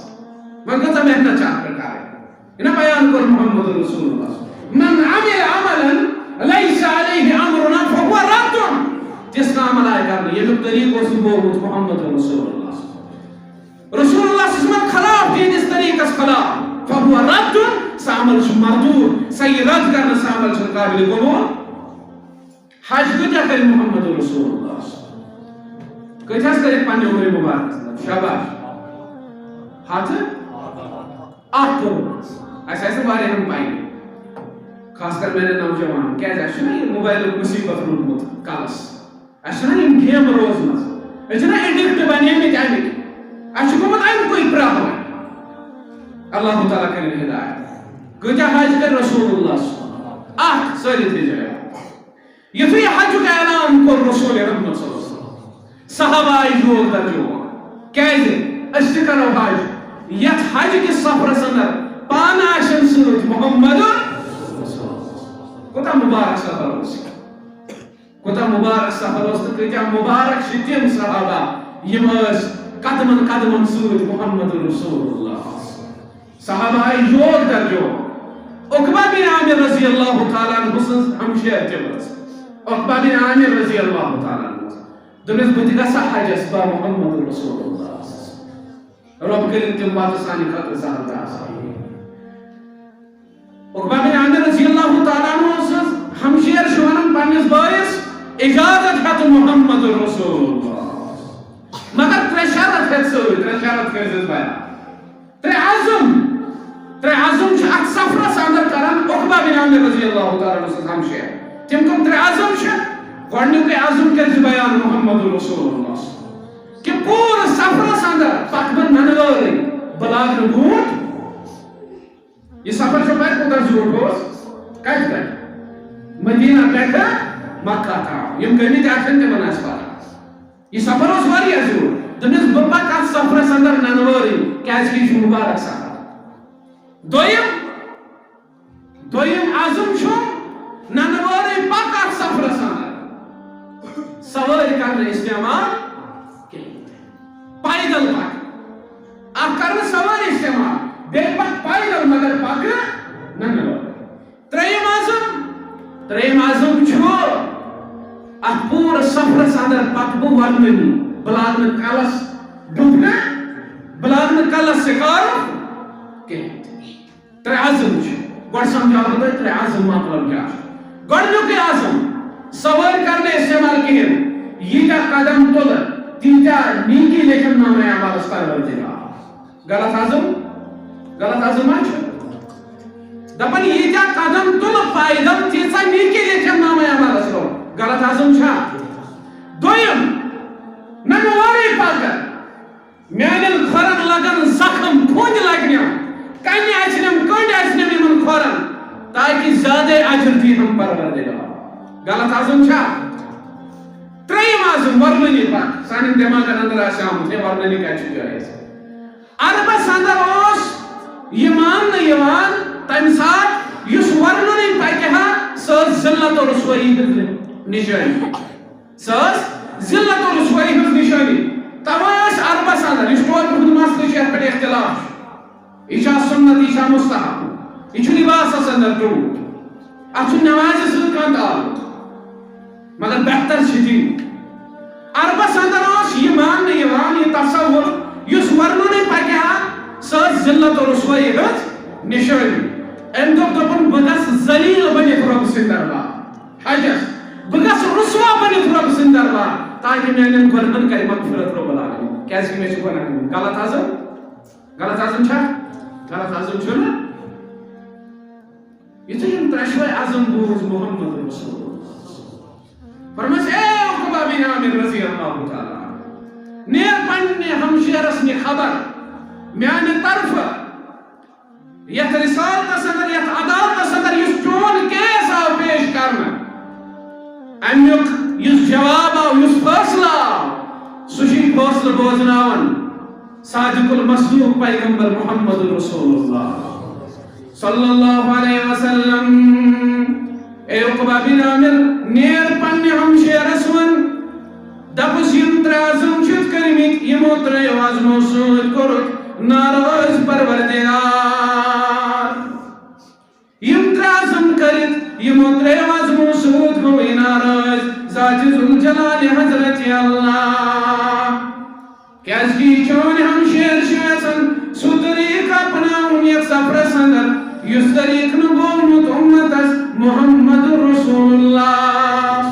وۄنۍ کۭژاہ محنت چھِ اتھ پٮ۪ٹھ کرٕنۍ یہِ نا بیان کوٚر محمد رسول اللہ من عمل عملا ليس عليه امرنا فهو رد تِژھ کانٛہہ عمل آیہِ کرنہٕ ییٚمیُک طریٖقہٕ اوس نہٕ گوٚومُت محمد رسول اللہ رسول اللہ صلی اللہ علیہ وسلم خلاف تِہنٛدِس طریٖقس خلاف فهو رد سُہ عمل چھُ مردوٗد سۄ یی رد کرنہٕ سُہ عمل چھُنہٕ قابلِ قبوٗل حج کۭتیاہ کٔرۍ محمد رسول اللہ کۭتیاہ حظ کٔرِکھ پننہِ عمرِ مُبارکس منٛز شاباش ہتھ اکھ کوٚرمُت اَسہِ آسہِ نہٕ واریاہن پاے خاص کر میانہِ نوجوان کیازِ اَسہِ چھُنہ یہِ موبایلُک مُصیٖبت روٗدمُت کلس اَسہِ چھُنہ یِم گیمہٕ روزمژٕ أسۍ چھِنہ ایڈِکٹ بنیمٕتۍ امیِکۍ اَسہِ چھُ گوٚمُت اَمکُے پرٛاہوے اللہ تعالیٰ کٔرِنۍ ہدایت کۭتیاہ حج کٔرۍ رسول اللہ اکھ سٲری تھٲیزیو یاد یُتھُے یہِ حجُک اعلان کوٚر رسول رحمت صلی اللہ علیہ وسلم صحابہ آیہِ جوک در جوک کیازِ أسۍ تہِ کرو حج یتھ حج کِس سفرس انٛدر پانہٕ آسن سۭتۍ محمد کوٗتاہ مُبارک سفر اوس کوٗتاہ مُبارک سفر اوس تہٕ کۭتیاہ مُبارک چھِ تِم صحابہ یِم ٲسۍ قدمن قدمن سۭتۍ محمد رسول اللہ صحابہ آیہِ جوک در جوک عقبہ بن عامر رضی اللہ تعالیٰ عنہ سٕنٛز ہمشیر تہِ ٲس عقبہ بن عامر رضی اللہ تعالیٰ عنہ دوٚپنَس بہٕ تہِ گژھٕ ہا حجس با محمد رسول اللہ رۄب کٔرِنۍ تِم وَتہٕ سانہِ خٲطرٕ سہل تہٕ آسان عقبہ بن عامر رضی اللہ تعالیٰ عنہ سٕنٛز ہمشیر چھُ وَنان پننِس بٲیِس اجازت ہٮ۪تہٕ محمد رسول اللہ مگر 3 شرط ہٮ۪تھ سۭتۍ 3 شرط کٔرزِس بیان 3 عزم چھِ اتھ سفرس انٛدر کران عقبہ بن عامر رضی اللہ تعالیٰ عنہ سٕنٛز ہمشیر تِم کٕم 3 عزم چھِ گۄڈنیُکُے عزم کٔرزِ بیان محمد رسول اللہ کہ پوٗرٕ سفرس انٛدر پکہٕ بہٕ ننہٕ وٲرٕے بہٕ لاگہٕ نہٕ بوٗٹھ یہ سفر چھُ پتہٕ کوٗتاہ زیوٗٹھ اوس کتہِ پٮ۪ٹھ مدیٖنہ پٮ۪ٹھٕ مکہ تام یِم گٔمٕتۍ آسن تِمن آسہِ پتہ یہ سفر اوس واریاہ زیوٗٹھ دوٚپنَس بہٕ پکہٕ اتھ سفرس انٛدر ننہٕ وٲرٕے کیازِ کہِ یہِ چھُ مُبارک سفر دوٚیِم عزم چھُ ننہٕ وٲرٕے پکہٕ اتھ سفرس انٛدر سوٲرۍ کرنہٕ استعمال پیدل پکہٕ اکھ کرنہٕ سوٲرۍ استعمال بیٚیہِ پکہٕ پیدل مگر پکہٕ ننہٕ وٲرٕے ترٛیٚیِم عزم چھُ اتھ پوٗرٕ سفرس انٛدر پکہٕ بہٕ ورنہٕ بہٕ لاگہٕ نہٕ کلس ڈُبنہٕ بہٕ لاگہٕ نہٕ کلس سِکارُف کِہیٖنۍ 3 عزم چھِ گۄڈٕ سمجھاوٕ بہٕ تۄہہِ 3 عزم مطلب کیٛاہ چھُ گۄڈنیُکُے عزم سوٲرۍ کرنہٕ استعمال کِہیٖنۍ ییٖتیاہ قدم تُلہٕ تیجا نیکی لیکن نام اعمال پروردگار غلط عزم دپن یہ قدم تل فائدم تیسا نیکی لیکن نام اعمال غلط عزم دویم نمواری پاکر میانن کھورن لگن زخم کھوند لگنیا کنی آچنم کنڈ آچنم یمن کھورن تاکہ زیادہ اجر دی ہم پروردگار غلط عزم تریم عزم ورننی پاک سان دماغن اندر آسام تے ورننی کا جائز عربس اندر اس یہ ماننا یوان تم ساتھ یس ورننی پاکہا سز ذلت و رسوائی نشانی سز ذلت و رسوائی نشانی تماش عربس اندر اس طور پر مسئلہ شہر پر اختلاف ایشا سنت ایشا مستحب ایشا لباس اندر ٹوٹ اچھو نماز سن کانت آل مگر بہتر شدید عربس اندر اس یہ ماننے یہ تصور یس ورننے پاکہا سز ذلت و رسوائی نشانی ام دپن بگس ذلیل بنت رب سن دربار حجس بگس رسوا بنت رب سن دربار تاکہ میانن گردن کرے مغفرت رب العالمین کیسے میں چھو گناہ غلط عزم غلط عزم چھنا یہ تو یم ترشوائے عزم بوز محمد رسول فرمس اے عقبہ بن عامر رضی اللہ تعالی نیر پننے ہمشیرس نے خبر میانے طرف یت رسال تصدر یت عدال تصدر یس چون کیس آو پیش کرنا امیوک یس جواب آو یس فاصلہ سوشی فاصلہ بوزناون صادق المصدوق پیغمبر محمد رسول اللہ صلی اللہ علیہ وسلم اے عقبہ بن عامر نیر پننے ہمشیرس ون دپس یم ترازم چھت کرمیت یمو تریو عزمو سوت کرت ناراض پروردگار یم ترازم کرت یمو تریو عزمو سوت گوئی ناراض ذات ذوالجلال حضرت اللہ کیازکی چون ہمشیر شیسن سو طریق اپناؤن یک سفر سندر یس طریق نبومت امتس محمد رسول اللہ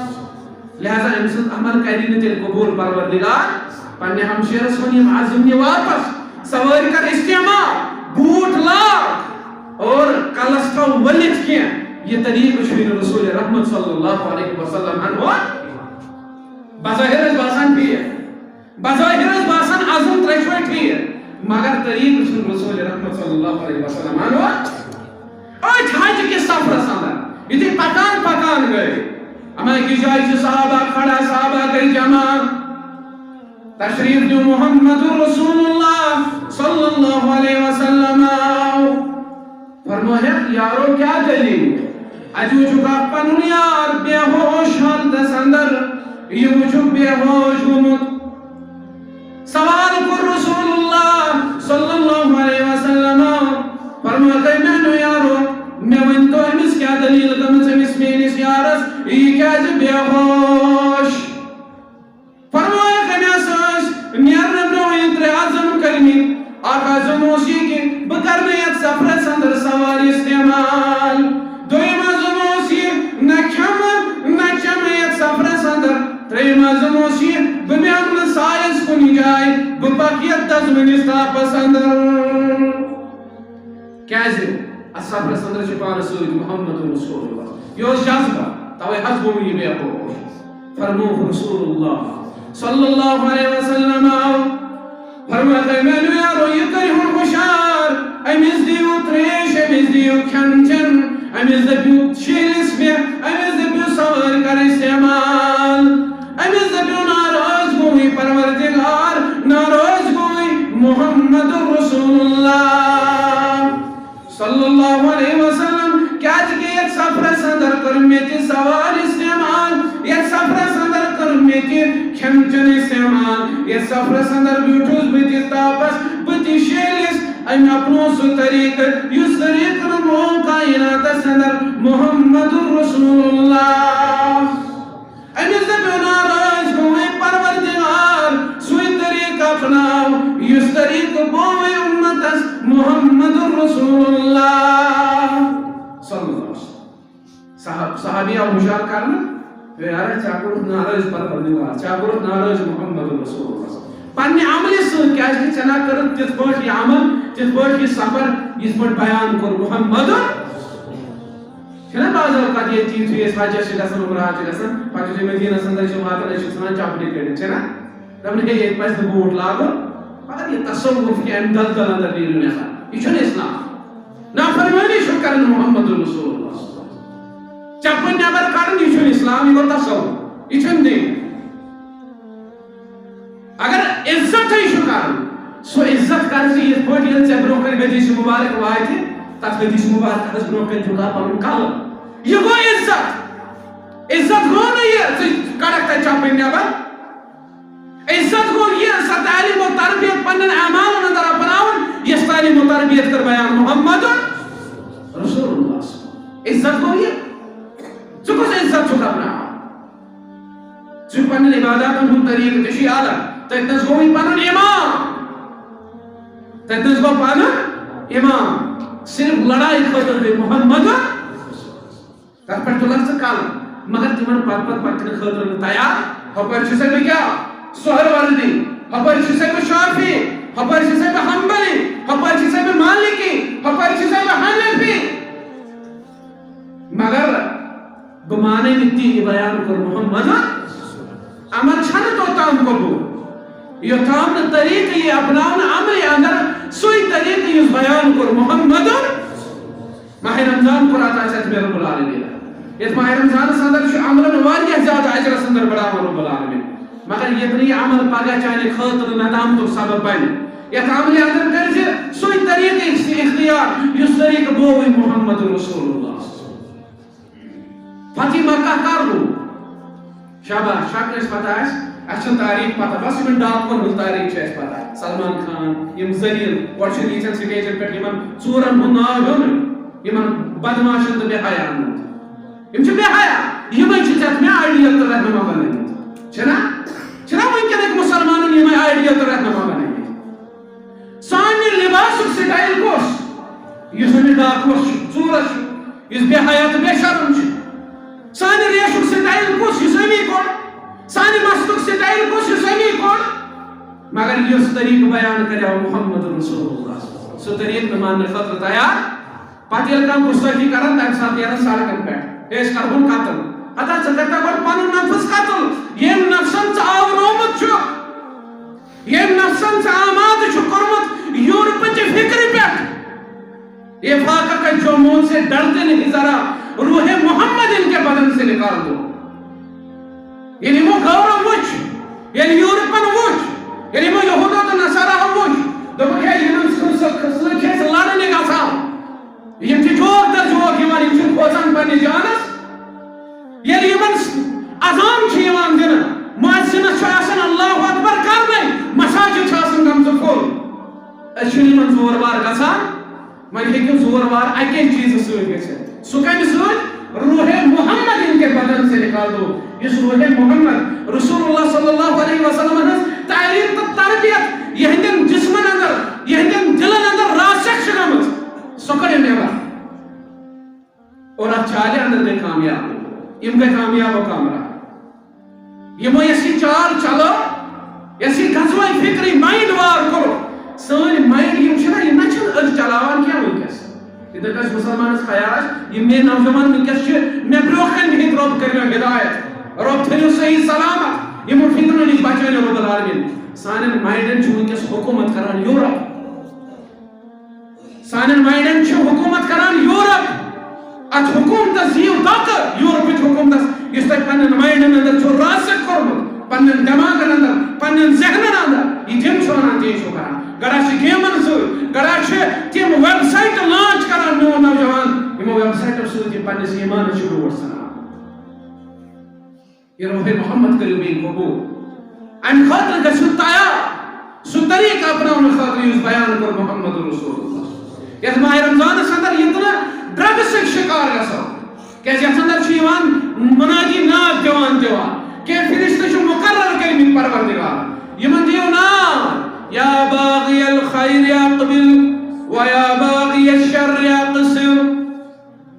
لہذا امسد عمل کرین تیل قبول پروردگار پننے ہمشیر سونیم عظم نے واپس سواری کر استعمال بوٹ لاک اور کلسکا ولد کیا یہ طریق شوین رسول رحمت صلی اللہ علیہ وسلم عنہ بظاہر اس باسان بھی ہے بظاہر اس باسان عظم ترشوئی تھی ہے مگر طریق شوین رسول رحمت صلی اللہ علیہ وسلم عنہ آج حج کے سفر ساندر یہ پکان گئے اما کی جائے سے صحابہ کھڑا صحابہ گئی جمع تشریف جو محمد رسول اللہ صلی اللہ علیہ وسلم فرمایا یارو کیا دلیل اجو چکا پنن یار بے ہوش حالت اندر یہ چک بے ہوش گمت سوال کو رسول اللہ صلی اللہ علیہ وسلم فرمایا میں نو یارو میں ون تو امس کیا دلیل گمت امس مینس یارس یہ کیا بے ہوش فرمایا نیر نبرو انتر عظم کرمی آقا زموسی کی بکرنے یک سفر سندر سواری استعمال دویم زموسی نچم یک سفر سندر تریم زموسی بمیان سائز کنی جائے بپاکیت تزمین استاپ سندر کیسے سفر سندر چپا رسول محمد رسول اللہ یہ جذبہ توے حضب ہوئی بے ہوش فرموه رسول اللہ صلی اللہ علیہ وسلم فرماتا ہے میں نے یارو یہ کریہن خوشار امیز دیو تریش امیز دیو کھنچن امیز دیو شیلس میں امیز دیو سوار کر استعمال امیز دیو ناراض گوئی پروردگار ناراض گوئی محمد رسول اللہ صلی اللہ علیہ وسلم کیا جگہ ایک سفر سندر کرمیتی سوار استعمال ایک سفر سندر کرمیتی کھنچن استعمال یہ سفر سندر بیوٹوز بیتی تاپس بیتی شیلس ام اپنو سو طریق یس طریق نمون کائنات سندر محمد رسول اللہ امیز دیو ناراض ہوئے پروردگار سوئی طریق اپناو یس طریق بوئے امتس محمد رسول اللہ صلی اللہ علیہ وسلم صحابیہ مشار کرنا یار چاکر ناراض پروردگار چاکر ناراض محمد رسول اللہ پنہ عمل سۭتۍ کیازِ ژےٚ نا کٔرٕتھ تِتھ پٲٹھۍ یہِ عمل تِتھ پٲٹھۍ یہِ سفر یِتھ پٲٹھۍ بیان کوٚر محمد چھُنہ بعض اوقات ییٚتہِ یِتھُے أسۍ حجس چھِ گژھان عمرہ چھِ گژھان پتہٕ چھِ مدیٖنس انٛدر چھِ واتان أسۍ چھِ ژھٕنان چپنہِ کٔڑِتھ چھِنہ دپان ہے ییٚتہِ پزِ نہٕ بوٗٹھ لاگُن مگر یہِ تصوُف کہِ امہِ دلدل انٛدر نیٖرِو نٮ۪صر یہِ چھُنہٕ اِسلام نافرمٲنی چھُ کران محمد رسول اللہ چپن نٮ۪بر کڑُن یہِ چھُنہٕ اِسلام یہِ گوٚو تصوُف یہِ چھُنہٕ دین اگر عزتٕے چھُ کرُن سُہ عزت کر ژٕ یِتھ پٲٹھۍ ییٚلہِ ژےٚ برونٛہہ کَنہِ حدیث مُبارک واتہِ تتھ حدیث مُبارکس برونٛہہ کَنہِ جُگا پنُن کلہٕ یہِ گوٚو عزت عزت گوٚو نہٕ یہِ ژٕ کڑکھ تتہِ چپٕنۍ نٮ۪بر عزت گوٚو یہِ سۄ تعلیٖم و تربیت پننٮ۪ن اعمالن انٛدر اپناوُن یۄس تعلیٖم و تربیت کٔر بیان محمد رسول اللہ عزت گوٚو یہِ ژٕ کُس عزت چھُکھ اپناوان ژٕ چھُکھ پننٮ۪ن عباداتن ہُنٛد طریٖقہٕ تہِ چھُے الگ تتنس گوٚو یہِ پنُن امام تتنس گوٚو پنُن امام صرف لڑائی خٲطرٕ گٔے محمد تتھ پٮ۪ٹھ تُلکھ ژٕ کلہٕ مگر تِمن پتہٕ پکنہٕ خٲطرٕ نہٕ تیار ہۄپٲرۍ چھُسے بہٕ کیٛاہ سہروردی ہۄپٲرۍ چھُسے بہٕ شافی ہۄپٲرۍ چھُسے بہٕ حنبلی ہۄپٲرۍ چھُسے بہٕ مالکی ہۄپٲرۍ چھُسے بہٕ حنفی مگر بہٕ مانے نہٕ تی یہِ بیان کوٚر محمد عمل چھنہٕ توٚتام قبوٗل یوٚتام نہٕ طریٖقہٕ یی اپناونہٕ عملہِ انٛدر سُے طریٖقہٕ یُس بیان کوٚر محمد ماہ رمضان کوٚر عطا اَسہِ مےٚ رۄب العالمیٖن یتھ ماہ رمضانس انٛدر چھُ عملن واریاہ زیادٕ اجرس انٛدر بڑاوان رۄب العالمیٖن مگر ییٚتہِ نہٕ یہِ عمل پگاہ چانہِ خٲطرٕ ندامتُک سبب بنہِ یتھ عملہِ انٛدر کٔرۍ زِ سُے طریٖقہٕ اختیار یُس طریٖقہٕ گوٚوٕے محمد رسول اللہ فتح مکہ کر گوٚو شاباش شک اَسہِ پتہ آسہِ اَسہِ چھنہٕ تاریٖخ پتہ بس یِمن ڈاکوَن ہٕنٛز تاریٖخ چھِ اَسہِ پتہ سلمان خان یِم زٔلیٖل گۄڈٕ چھُ ییٖژن سٹیجن پٮ۪ٹھ یِمن ژوٗرن ہُنٛد ناو ہیوٚن یِمن بدماشن تہٕ بے حیاہن ہُنٛد یِم چھِ بے حیا یِمے چھِ ژےٚ مےٚ آیڈیل تہٕ رہنما بنٲومٕتۍ چھِنہ وٕنکیٚنٕکۍ مُسلمانن یِمے آیڈیل تہٕ رہنما بنٲومٕتۍ سانہِ لباسُک سٹایل کُس یُس أمِس ڈاکوَس چھُ ژوٗرس چھُ یُس بے حیا تہٕ بے شرم چھُ سانہِ ریشُک سٹایل کُس یُس أمی کوٚر سانہِ مستُک سٹایل کُس یُس أمی کوٚر مگر یُس طریٖقہٕ بیان کریو محمد رسول اللہ سُہ طریٖقہٕ نہٕ ماننہٕ خٲطرٕ تیار پتہٕ ییٚلہِ کانٛہہ گُستٲخی کران تمہِ ساتہٕ نیران سڑکن پٮ۪ٹھ أسۍ کرہون قتل ہتا ژٕ کر تہٕ گۄڈٕ پنُن نفس قتل ییٚمۍ نفسن ژٕ آورونمُت چھُکھ ییٚمۍ نفسن ژٕ آمادٕ چھُکھ کوٚرمُت یورپٕچہِ فکرِ پٮ۪ٹھ یہ فاقہ کا جو منہ سے ڈرتے نہیں ذرا روح محمد ان کے بدن سے نکال دو یعنی وہ گورو وچ یعنی یورپن وچ یعنی وہ یہودو تو نصارہ وچ دوپک ہے یمن خسلن چھِ أسۍ لڑنہِ گژھان یِم چھِ جوک در جوک یِوان یِم چھِ کھوژان پننِس جانس ییٚلہِ یِمن اذان چھِ یِوان دِنہٕ مؤذنس چھُ آسان اللہ اکبر کرنے مساجد چھِ آسان گٔمژٕ فُل أسۍ چھِنہٕ یِمن زور وار گژھان وۄنۍ ہیٚکہِ زور وار اَکے چیٖزٕ سۭتۍ گٔژھِتھ سُہ کمہِ سۭتۍ روح محمد ان کے بدن سے نکال دو یُس روح محمد رسول اللہ صلی اللہ علیہ وسلم ہٕنٛز تعلیٖم تہٕ تربیت یِہنٛدٮ۪ن جسمن انٛدر یِہنٛدٮ۪ن دِلن انٛدر راسخ چھِ گٔمٕژ سۄ کٔڑِو نٮ۪بر اور اتھ چالہِ انٛدر گٔے کامیاب یِم گٔے کامیاب و کامران یِمو یۄس یہِ چال چلٲو یۄس یہِ غزوہ فکری مایِنڈ وار کوٚر سٲنۍ مایِنڈ یِم چھِنہ یِم نہ چھِنہٕ أسۍ چلاوان کینٛہہ وٕنکیٚس یِتھٕے کٔنۍ مُسلمانس خیال یِم مےٚ نوجوان وٕنکیٚس چھِ مےٚ برونٛہہ کَنہِ بِہِتھ رۄب کٔرۍ مےٚ ہدایت رۄب تھٲیِو صحیح سلامت یِمو فِتنو نِش بچٲیِو رۄب العالمیٖن سانٮ۪ن مایِنڈن چھُ وٕنکیٚس حکوٗمت کران یوٗرپ سانٮ۪ن مایِنڈن چھُ حکوٗمت کران یوٗرپ اتھ حکوٗمتس دِیِو دھکہٕ یوٗرپٕچ حکوٗمتس یُس تۄہہِ پننٮ۪ن مایِنڈن انٛدر چھُ راسخ کوٚرمُت پننٮ۪ن دٮ۪ماغن انٛدر پننٮ۪ن ذہنن انٛدر یہِ تِم چھِ ونان تی چھُو کران گڑا چھِ گیمن سۭتۍ گڑا چھِ تِم ویب سایٹہٕ لانچ کران میون نوجوان یِمو ویب سایٹو سۭتۍ یہِ پننِس ایٖمانس چھُ ڈوٹھ ژھٕنان یہِ روح محمد کٔرِو بیٚیہِ قبوٗل امہِ خٲطرٕ گژھِو تیار سُہ طریٖقہٕ اپناونہٕ خٲطرٕ یُس بیان کوٚر محمد رسول اللہ یتھ ماہ رمضانس انٛدر یِتھ نہٕ ڈرگسٕکۍ شِکار گژھو کیازِ یتھ انٛدر چھُ یِوان مُنادی ناد دِوان کینٛہہ فرشتہٕ چھِ مُقرر کٔرمٕتۍ پروردگار یِمن دِیِو ناد یا باغی الخیر اقبل و یا باغی الشر اقصر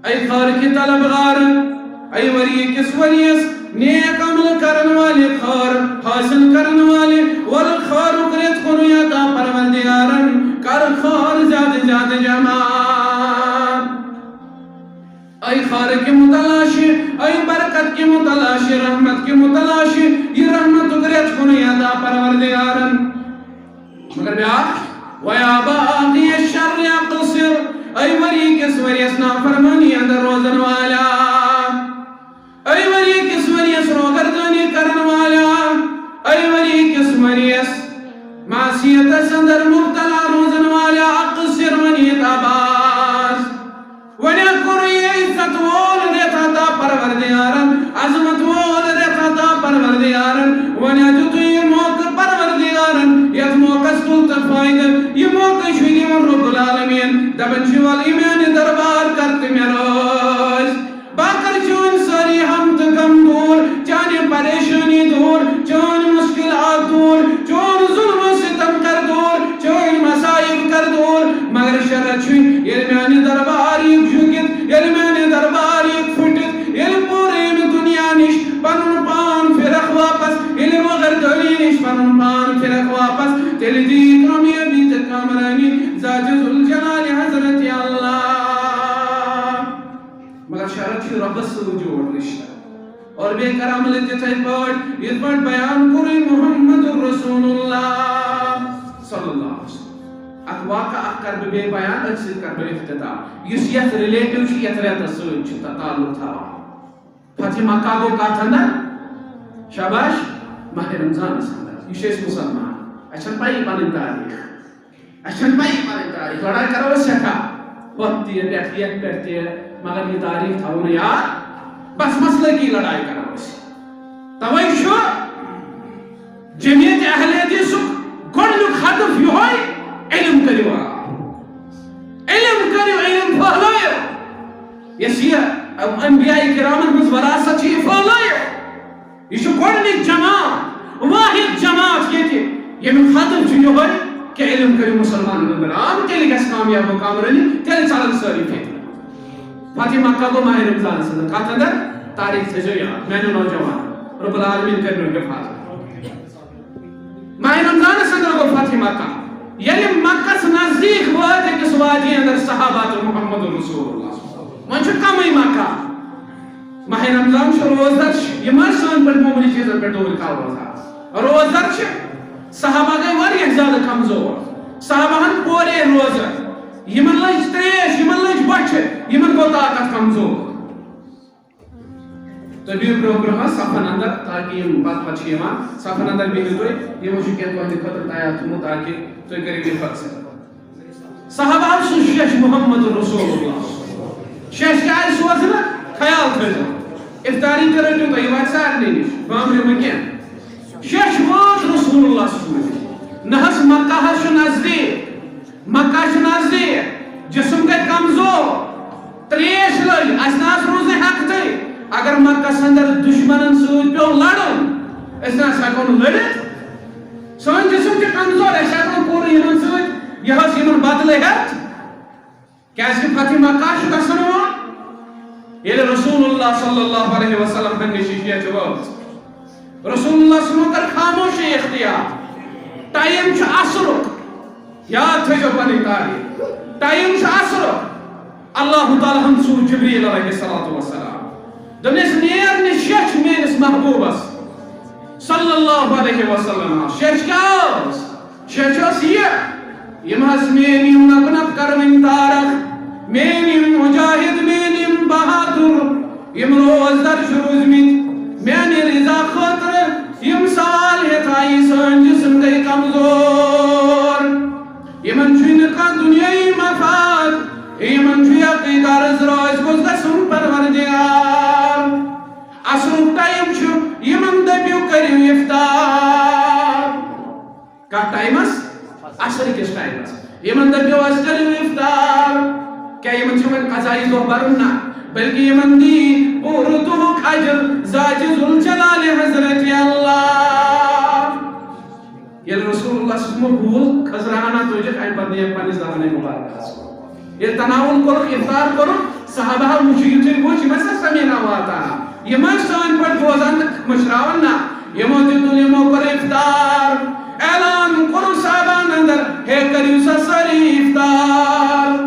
اے خارق طلبگار اے وری کس وریس نیک عمل کرن والے خار حاصل کرن والے والخار کرت کنو یا تا پروردگارن کر خار زیادہ زیادہ جمع اے خار کے متلاشی اے برکت کے متلاشی رحمت کے متلاشی یہ رحمت کرت کنو یا تا پروردگارن مگر بیاکھ وَيَا بَاقِيَ الشَّرِّ اقْصِرْ اے ولی کس وریس نافرمانی اندر روزن والا اے ولی کس وریس روگردانی کرن والا اے ولی کس وریس معصیت سندر مبتلا روزن والا اقصر ونیت آباز ونکر یہ عزت وول ریتا تا پروردگارن عظمت وول ریتا تا پروردگارن ونیجتو یہ موقع پروردگارن یہ موقع سلطت فائدہ یہ موقع شویدی من رب العالمین دبن شوال ایمان دربار کرتے میں روز باکر چون ساری ہم تکم دور چانے پریشانی دور چون مشکلات دور چون ظلم و ستم کر دور چون مسائب کر دور مگر شرط چھوئی علمانی دربار یک جھکت علمانی دربار یک پھٹت علم پورین دنیا نش پنن پان فرق واپس علم غردوی نش پنن پان فرق واپس تیل دی کامی ابھی تک کامرانی ذات ذوالجلال حضرت اللہ مگر شرط چھوئی رب سے جوڑ رشتہ اور بے کرام لیتے تھے اس پر بیان کری محمد رسول اللہ صلی اللہ علیہ وسلم اقواقع اکر بے بیان اکسید کر بے افتتاح یس یت ریلیٹیو چی یت ریت سوچ چھتا تعلق تھا فتح مکہ کو کہا تھا نا شاباش ماہ رمضان سندر یہ شیش مسلمان اچھن پائی پانی تاریخ اچھن پائی پانی تاریخ لڑائی کرو سکھا ہوتی ہے بیٹھی ایک بیٹھتی ہے مگر یہ تاریخ تھا انہیں یار بس مسئلہ کی لڑائی کرو سی توئی شو جمعیت اہل حدیث گوڑنک ہدف یہ ہوئی علم کریو علم کریو علم پھیلائیو یس یہ انبیاء کرامن مز وراثت چھ پھیلائیو یہ گوڑنک جماعت واحد جماعت یہ تھی یہ ہدف چھ یہ ہوئی کہ علم کریو مسلمان بندران تیلی گس کامیاب و کامرانی تیلی چالن ساری فیت فاتح مکہ کو ماہ رمضان سے کہا تھا در تاریخ سے جو یاد میں نے نوجوان رب العالمین کرنے کے فاتح ماہ رمضان سے کو فاتح مکہ یعنی مکہ سے نزدیک وقت ہے کہ سوادی اندر صحابات محمد رسول اللہ من چھو کم ہی مکہ ماہ رمضان چھو روزدر یہ مرسان پر مومنی چیزن پر دور کا روزدر چھو صحابہ گئی واری زیادہ کمزور صحابہ ہن پورے روزدر یمن لج تریش یمن لج بچ یمن کو طاقت کمزور تو بھی پروگرام صفن اندر تاکہ یہ بات پچھ یمان صفن اندر بھی ہوئی یہ وہ شکیت وحدی خطر تایات ہوں تاکہ تو قریبی فرق سے صحابہ سو شیش محمد رسول اللہ شیش کیا ہے سوزنا خیال کرنا افطاری کرنے تو یہ بات سار نہیں بامر مکین شیش وات رسول اللہ صلی اللہ علیہ وسلم نحس مکہ شو نزدیک مکہ شو نزدیک جسم کے کمزور تریش لج اسناس روزے حق تھی اگر مکہ سندر دشمنن سوچ پیو لڑن اسناس حقون لڑت سون جسم کے کمزور ہے شاید پوری یمن سوچ یہ حس یمن بدلے ہت کیسے فتح مکہ شو کسن ہوا یہ رسول اللہ صلی اللہ علیہ وسلم پر نشیشیہ چوات رسول اللہ صلی اللہ علیہ وسلم کر خاموشی اختیار ٹائم چھ اثرک یاد تھے جو بنی تاریخ ٹائم چھ اثرک اللہ تعالیٰ ہم سو جبریل علیہ السلام دنیس نیر نشیش مینس محبوبس صلی اللہ علیہ وسلم شیش کیاس شیش یہ محس مینیم نبنب کرمین تارک مینیم مجاہد مینیم بہادر یم روز در شروز میت مینی رضا خطر یم سوال ہے تائی سن جسم گئی کمزور یمن چھوئی کا دنیای مفاد یمن چھوئی عقیدہ رزراز گزدہ سن پروردگار اصل ٹائم چھو یمن دبیو کریو افطار کا ٹائمس اصل کس ٹائمس یمن دبیو از کریو افطار کیا یمن چھوئی قضائی دو برنا بلکہ یمن دی پورتو خجر ذات ذوالجلال حضرت اللہ یہ رسول اللہ صلی اللہ علیہ وسلم بھول خزرانہ توجہ خائن پر دیا پانی زمانے مبارک یہ تناول کرو افطار کرو صحابہ مشیطی بوچی مسا سمینا ہوا تھا یہ سان پہ بوزان مشراون نا یمو دتن یمو کر افطار اعلان کرو صاحبان اندر ہے کریو سا سری افطار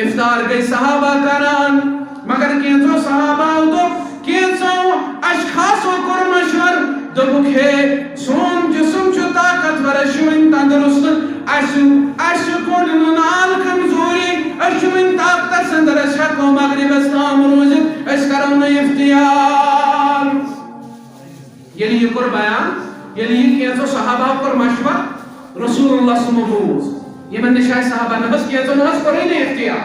افطار گئی صحابہ کران مگر کینچو صحابہ تو کینچو اشخاصو کر مشور دبک ہے سون جسم چو طاقتور اشوین تندرست اشو کون نال کمزوری اشوین طاقت سندر اشک و مغرب اسلام روزت اشکرون افتیار یعنی یہ کر بیان یعنی یہ کینچو صحابہ کر مشور رسول اللہ صلی اللہ علیہ وسلم یہ من نشائی صحابہ نفس کینچو نفس کریں نہیں افتیار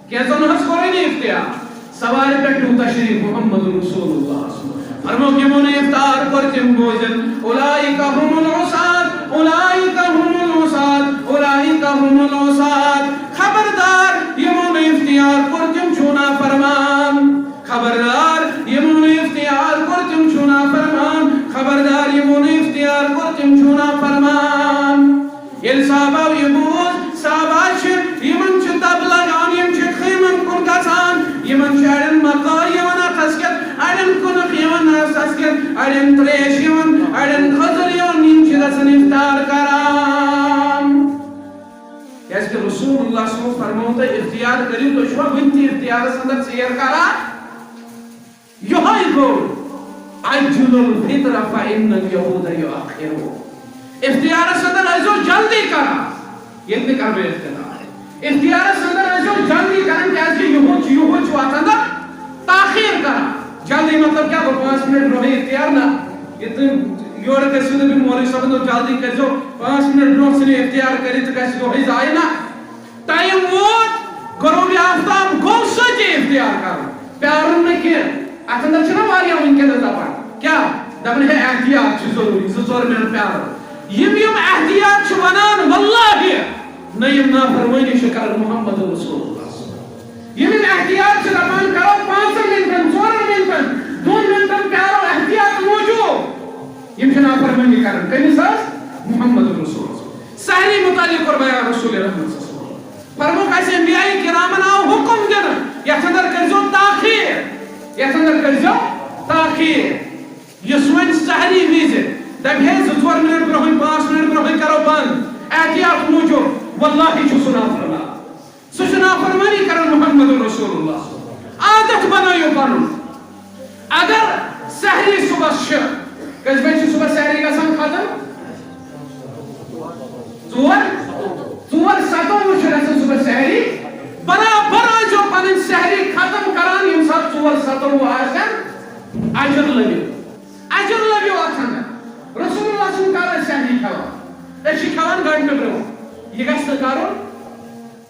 کینچو نفس کریں نہیں افتیار سوال پہ تشریف محمد رسول اللہ صلی اللہ علیہ وسلم فرمو کہ من افطار کرتم بوزن اولئک هم العصاة اولئک هم العصاة اولئک هم العصاة خبردار یہ من افطار کرتم چونا فرمان خبردار یہ من افطار کرتم چونا فرمان خبردار یہ من افطار کرتم چونا فرمان یہ صحابہ یہ بوز صحابہ چھ یہ من چھ تبلا جانیم چھ خیمن کن کسان یہ من شہرن مقای ونا تسکت اڑن کن خیمن تسکت اڑن تریش یون اڑن خضر یون نیم چھ دسن افطار کرام کیس کہ رسول اللہ صلی اللہ علیہ وسلم فرموتا اختیار کری تو شوہ بنتی اختیار سندر سیر کرا یہائی گو عجل الفطر فإن اليهود يؤخرون اختیار سندر ایزو جلدی کرا یہ اتنے کر بے اختیار سندر ایزو جلدی کرن کیسے یہود واتندہ تاخیر کرا جلدی مطلب کیا وہ 5 منٹ روحی اختیار نا اتنے یورت ایسے بھی مولی صاحب تو جلدی کر جو 5 منٹ روح سے اختیار کری تو کیسے روحی زائے نا ٹائم ووٹ گروبی آفتاب گو سچے اختیار کرا پیارن میں کیا اتندر چھنا واریا ان کے نظر پڑ کیا دبن ہے احتیاط چھ ضروری زور میں پیار یم احتیاط چھ ونان واللہ نیم نافرمانی شکر محمد رسول اللہ یم احتیاط چھ دپان کرو 5 منٹن 4 منٹن 2 منٹن پیارو احتیاط موجود یم چھ نافرمانی کرن کمی ساس محمد رسول اللہ سہری متعلق اور بیان رسول رحمت صلی اللہ علیہ وسلم فرمو کیسے انبیاء کرامن آو حکم دینا یتندر کرزو تاخیر یتندر کرزو تاخیر یہ سوین سہری ویزت دب ہے 4 منٹ برہن 5 منٹ برہن کرو بند احتیاط موجود واللہ چھو سنا فرما سنا فرمانی کرن محمد رسول اللہ عادت بنائیو پانو اگر سہری صبح شر کس بچی صبح سہری کا سن ختم 4 7 وچھ رسن صبح سہری برابر جو پنن سہری ختم کران یم سات 4 7 آسن اجر لگیو آسن رسول اللہ صلی اللہ علیہ وسلم سہری کھوان اچھی کھوان گھنٹے برو یہ گشت کارون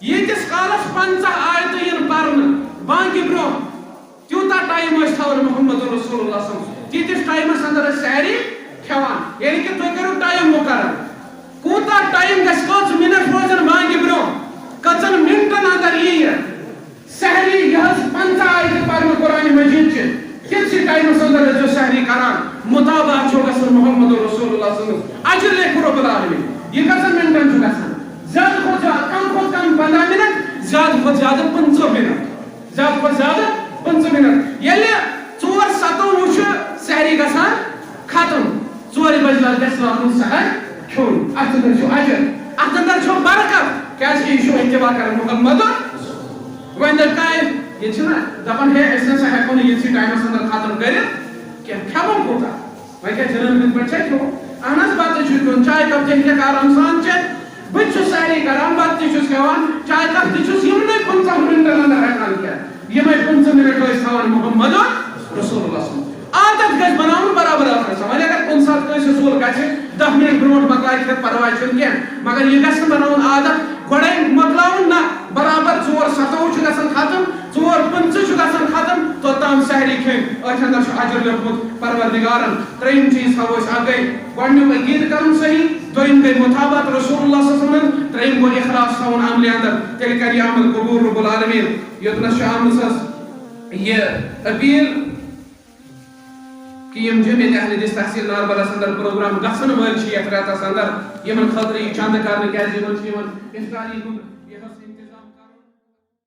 یہ کس قالس 50 آیت ین پرن بانگی برو تیوتا ٹائم اس تھاور محمد رسول اللہ صلی اللہ علیہ وسلم تیتس ٹائم اندر سہری کھوان یعنی کہ تو کرو ٹائم مقرر کوتا ٹائم گس 5 منٹ روزن بانگی برو کچن منٹن اندر یہ سہری یہ 50 آیت پرن قرآن مجید چھ کسی ٹائم اندر جو سہری کران مطابق چھو گسن محمد رسول اللہ صلی اللہ علیہ وسلم اجر لے رب العالمین یہ کسن منٹن چھو گسن زیادہ خود زیادہ کم 15 منٹ زیادہ خود زیادہ 15 منٹ زیادہ خود زیادہ 15 منٹ یلی 4 7 وچھ سہری گسان ختم 4 بج لگ گس واتن سحر کھون اتندر چھو اجر اتندر چھو برکت کیاز کہ یہ اتباع کر محمد وندر ٹائم یہ چھنا دپن ہے اس نے ہیکون یہ سی ٹائم اندر ختم کرت کہ کھمن کوتا وے کہ جنن من پچ کیو انس بات چھ کون چائے کپ تے کہ آرام سان چھ بچ ساری کرام بات چھ کھوان چائے کپ تے چھ یم نے 15 منٹ اندر ہٹان کیا یہ میں 15 منٹ اس کھوان محمد رسول اللہ صلی اللہ علیہ وسلم عادت گژ بناون برابر آسان ولی اگر کون سات کوئی سول گژھ 10 منٹ برونٹ مکلائی کھت پرواہ چھن کیا مگر یہ گژھ بناون عادت گۄڈے مکلاون نہ برابر 4 7 چھ گژھن ختم 4 5 چھ گژھن ختم تو تام سحری کھین اچھ اندر چھ اجر لیکھمت پروردگارن تریم چیز ہاو اس اگے گۄڈنیُک عقیدٕ کرُن صحیح دویم گئی مطابقت رسول اللہ صلی اللہ علیہ وسلم تریم گو اخلاص تھاون عملہِ اندر تیٚلہِ کَرِ یہِ عمل قبوٗل رب العالمین یوتنس چھ آمٕژ یہ اپیل کہ یم جمعیت اہل حدیث تحصیل ناربلس اندر پروگرام گژھن وٲلۍ چھِ یتھ رٮ۪تس اندر یمن خٲطرٕ یہِ چند کرنہٕ کیازِ یمن چھِ یمن افطاری ہُنٛد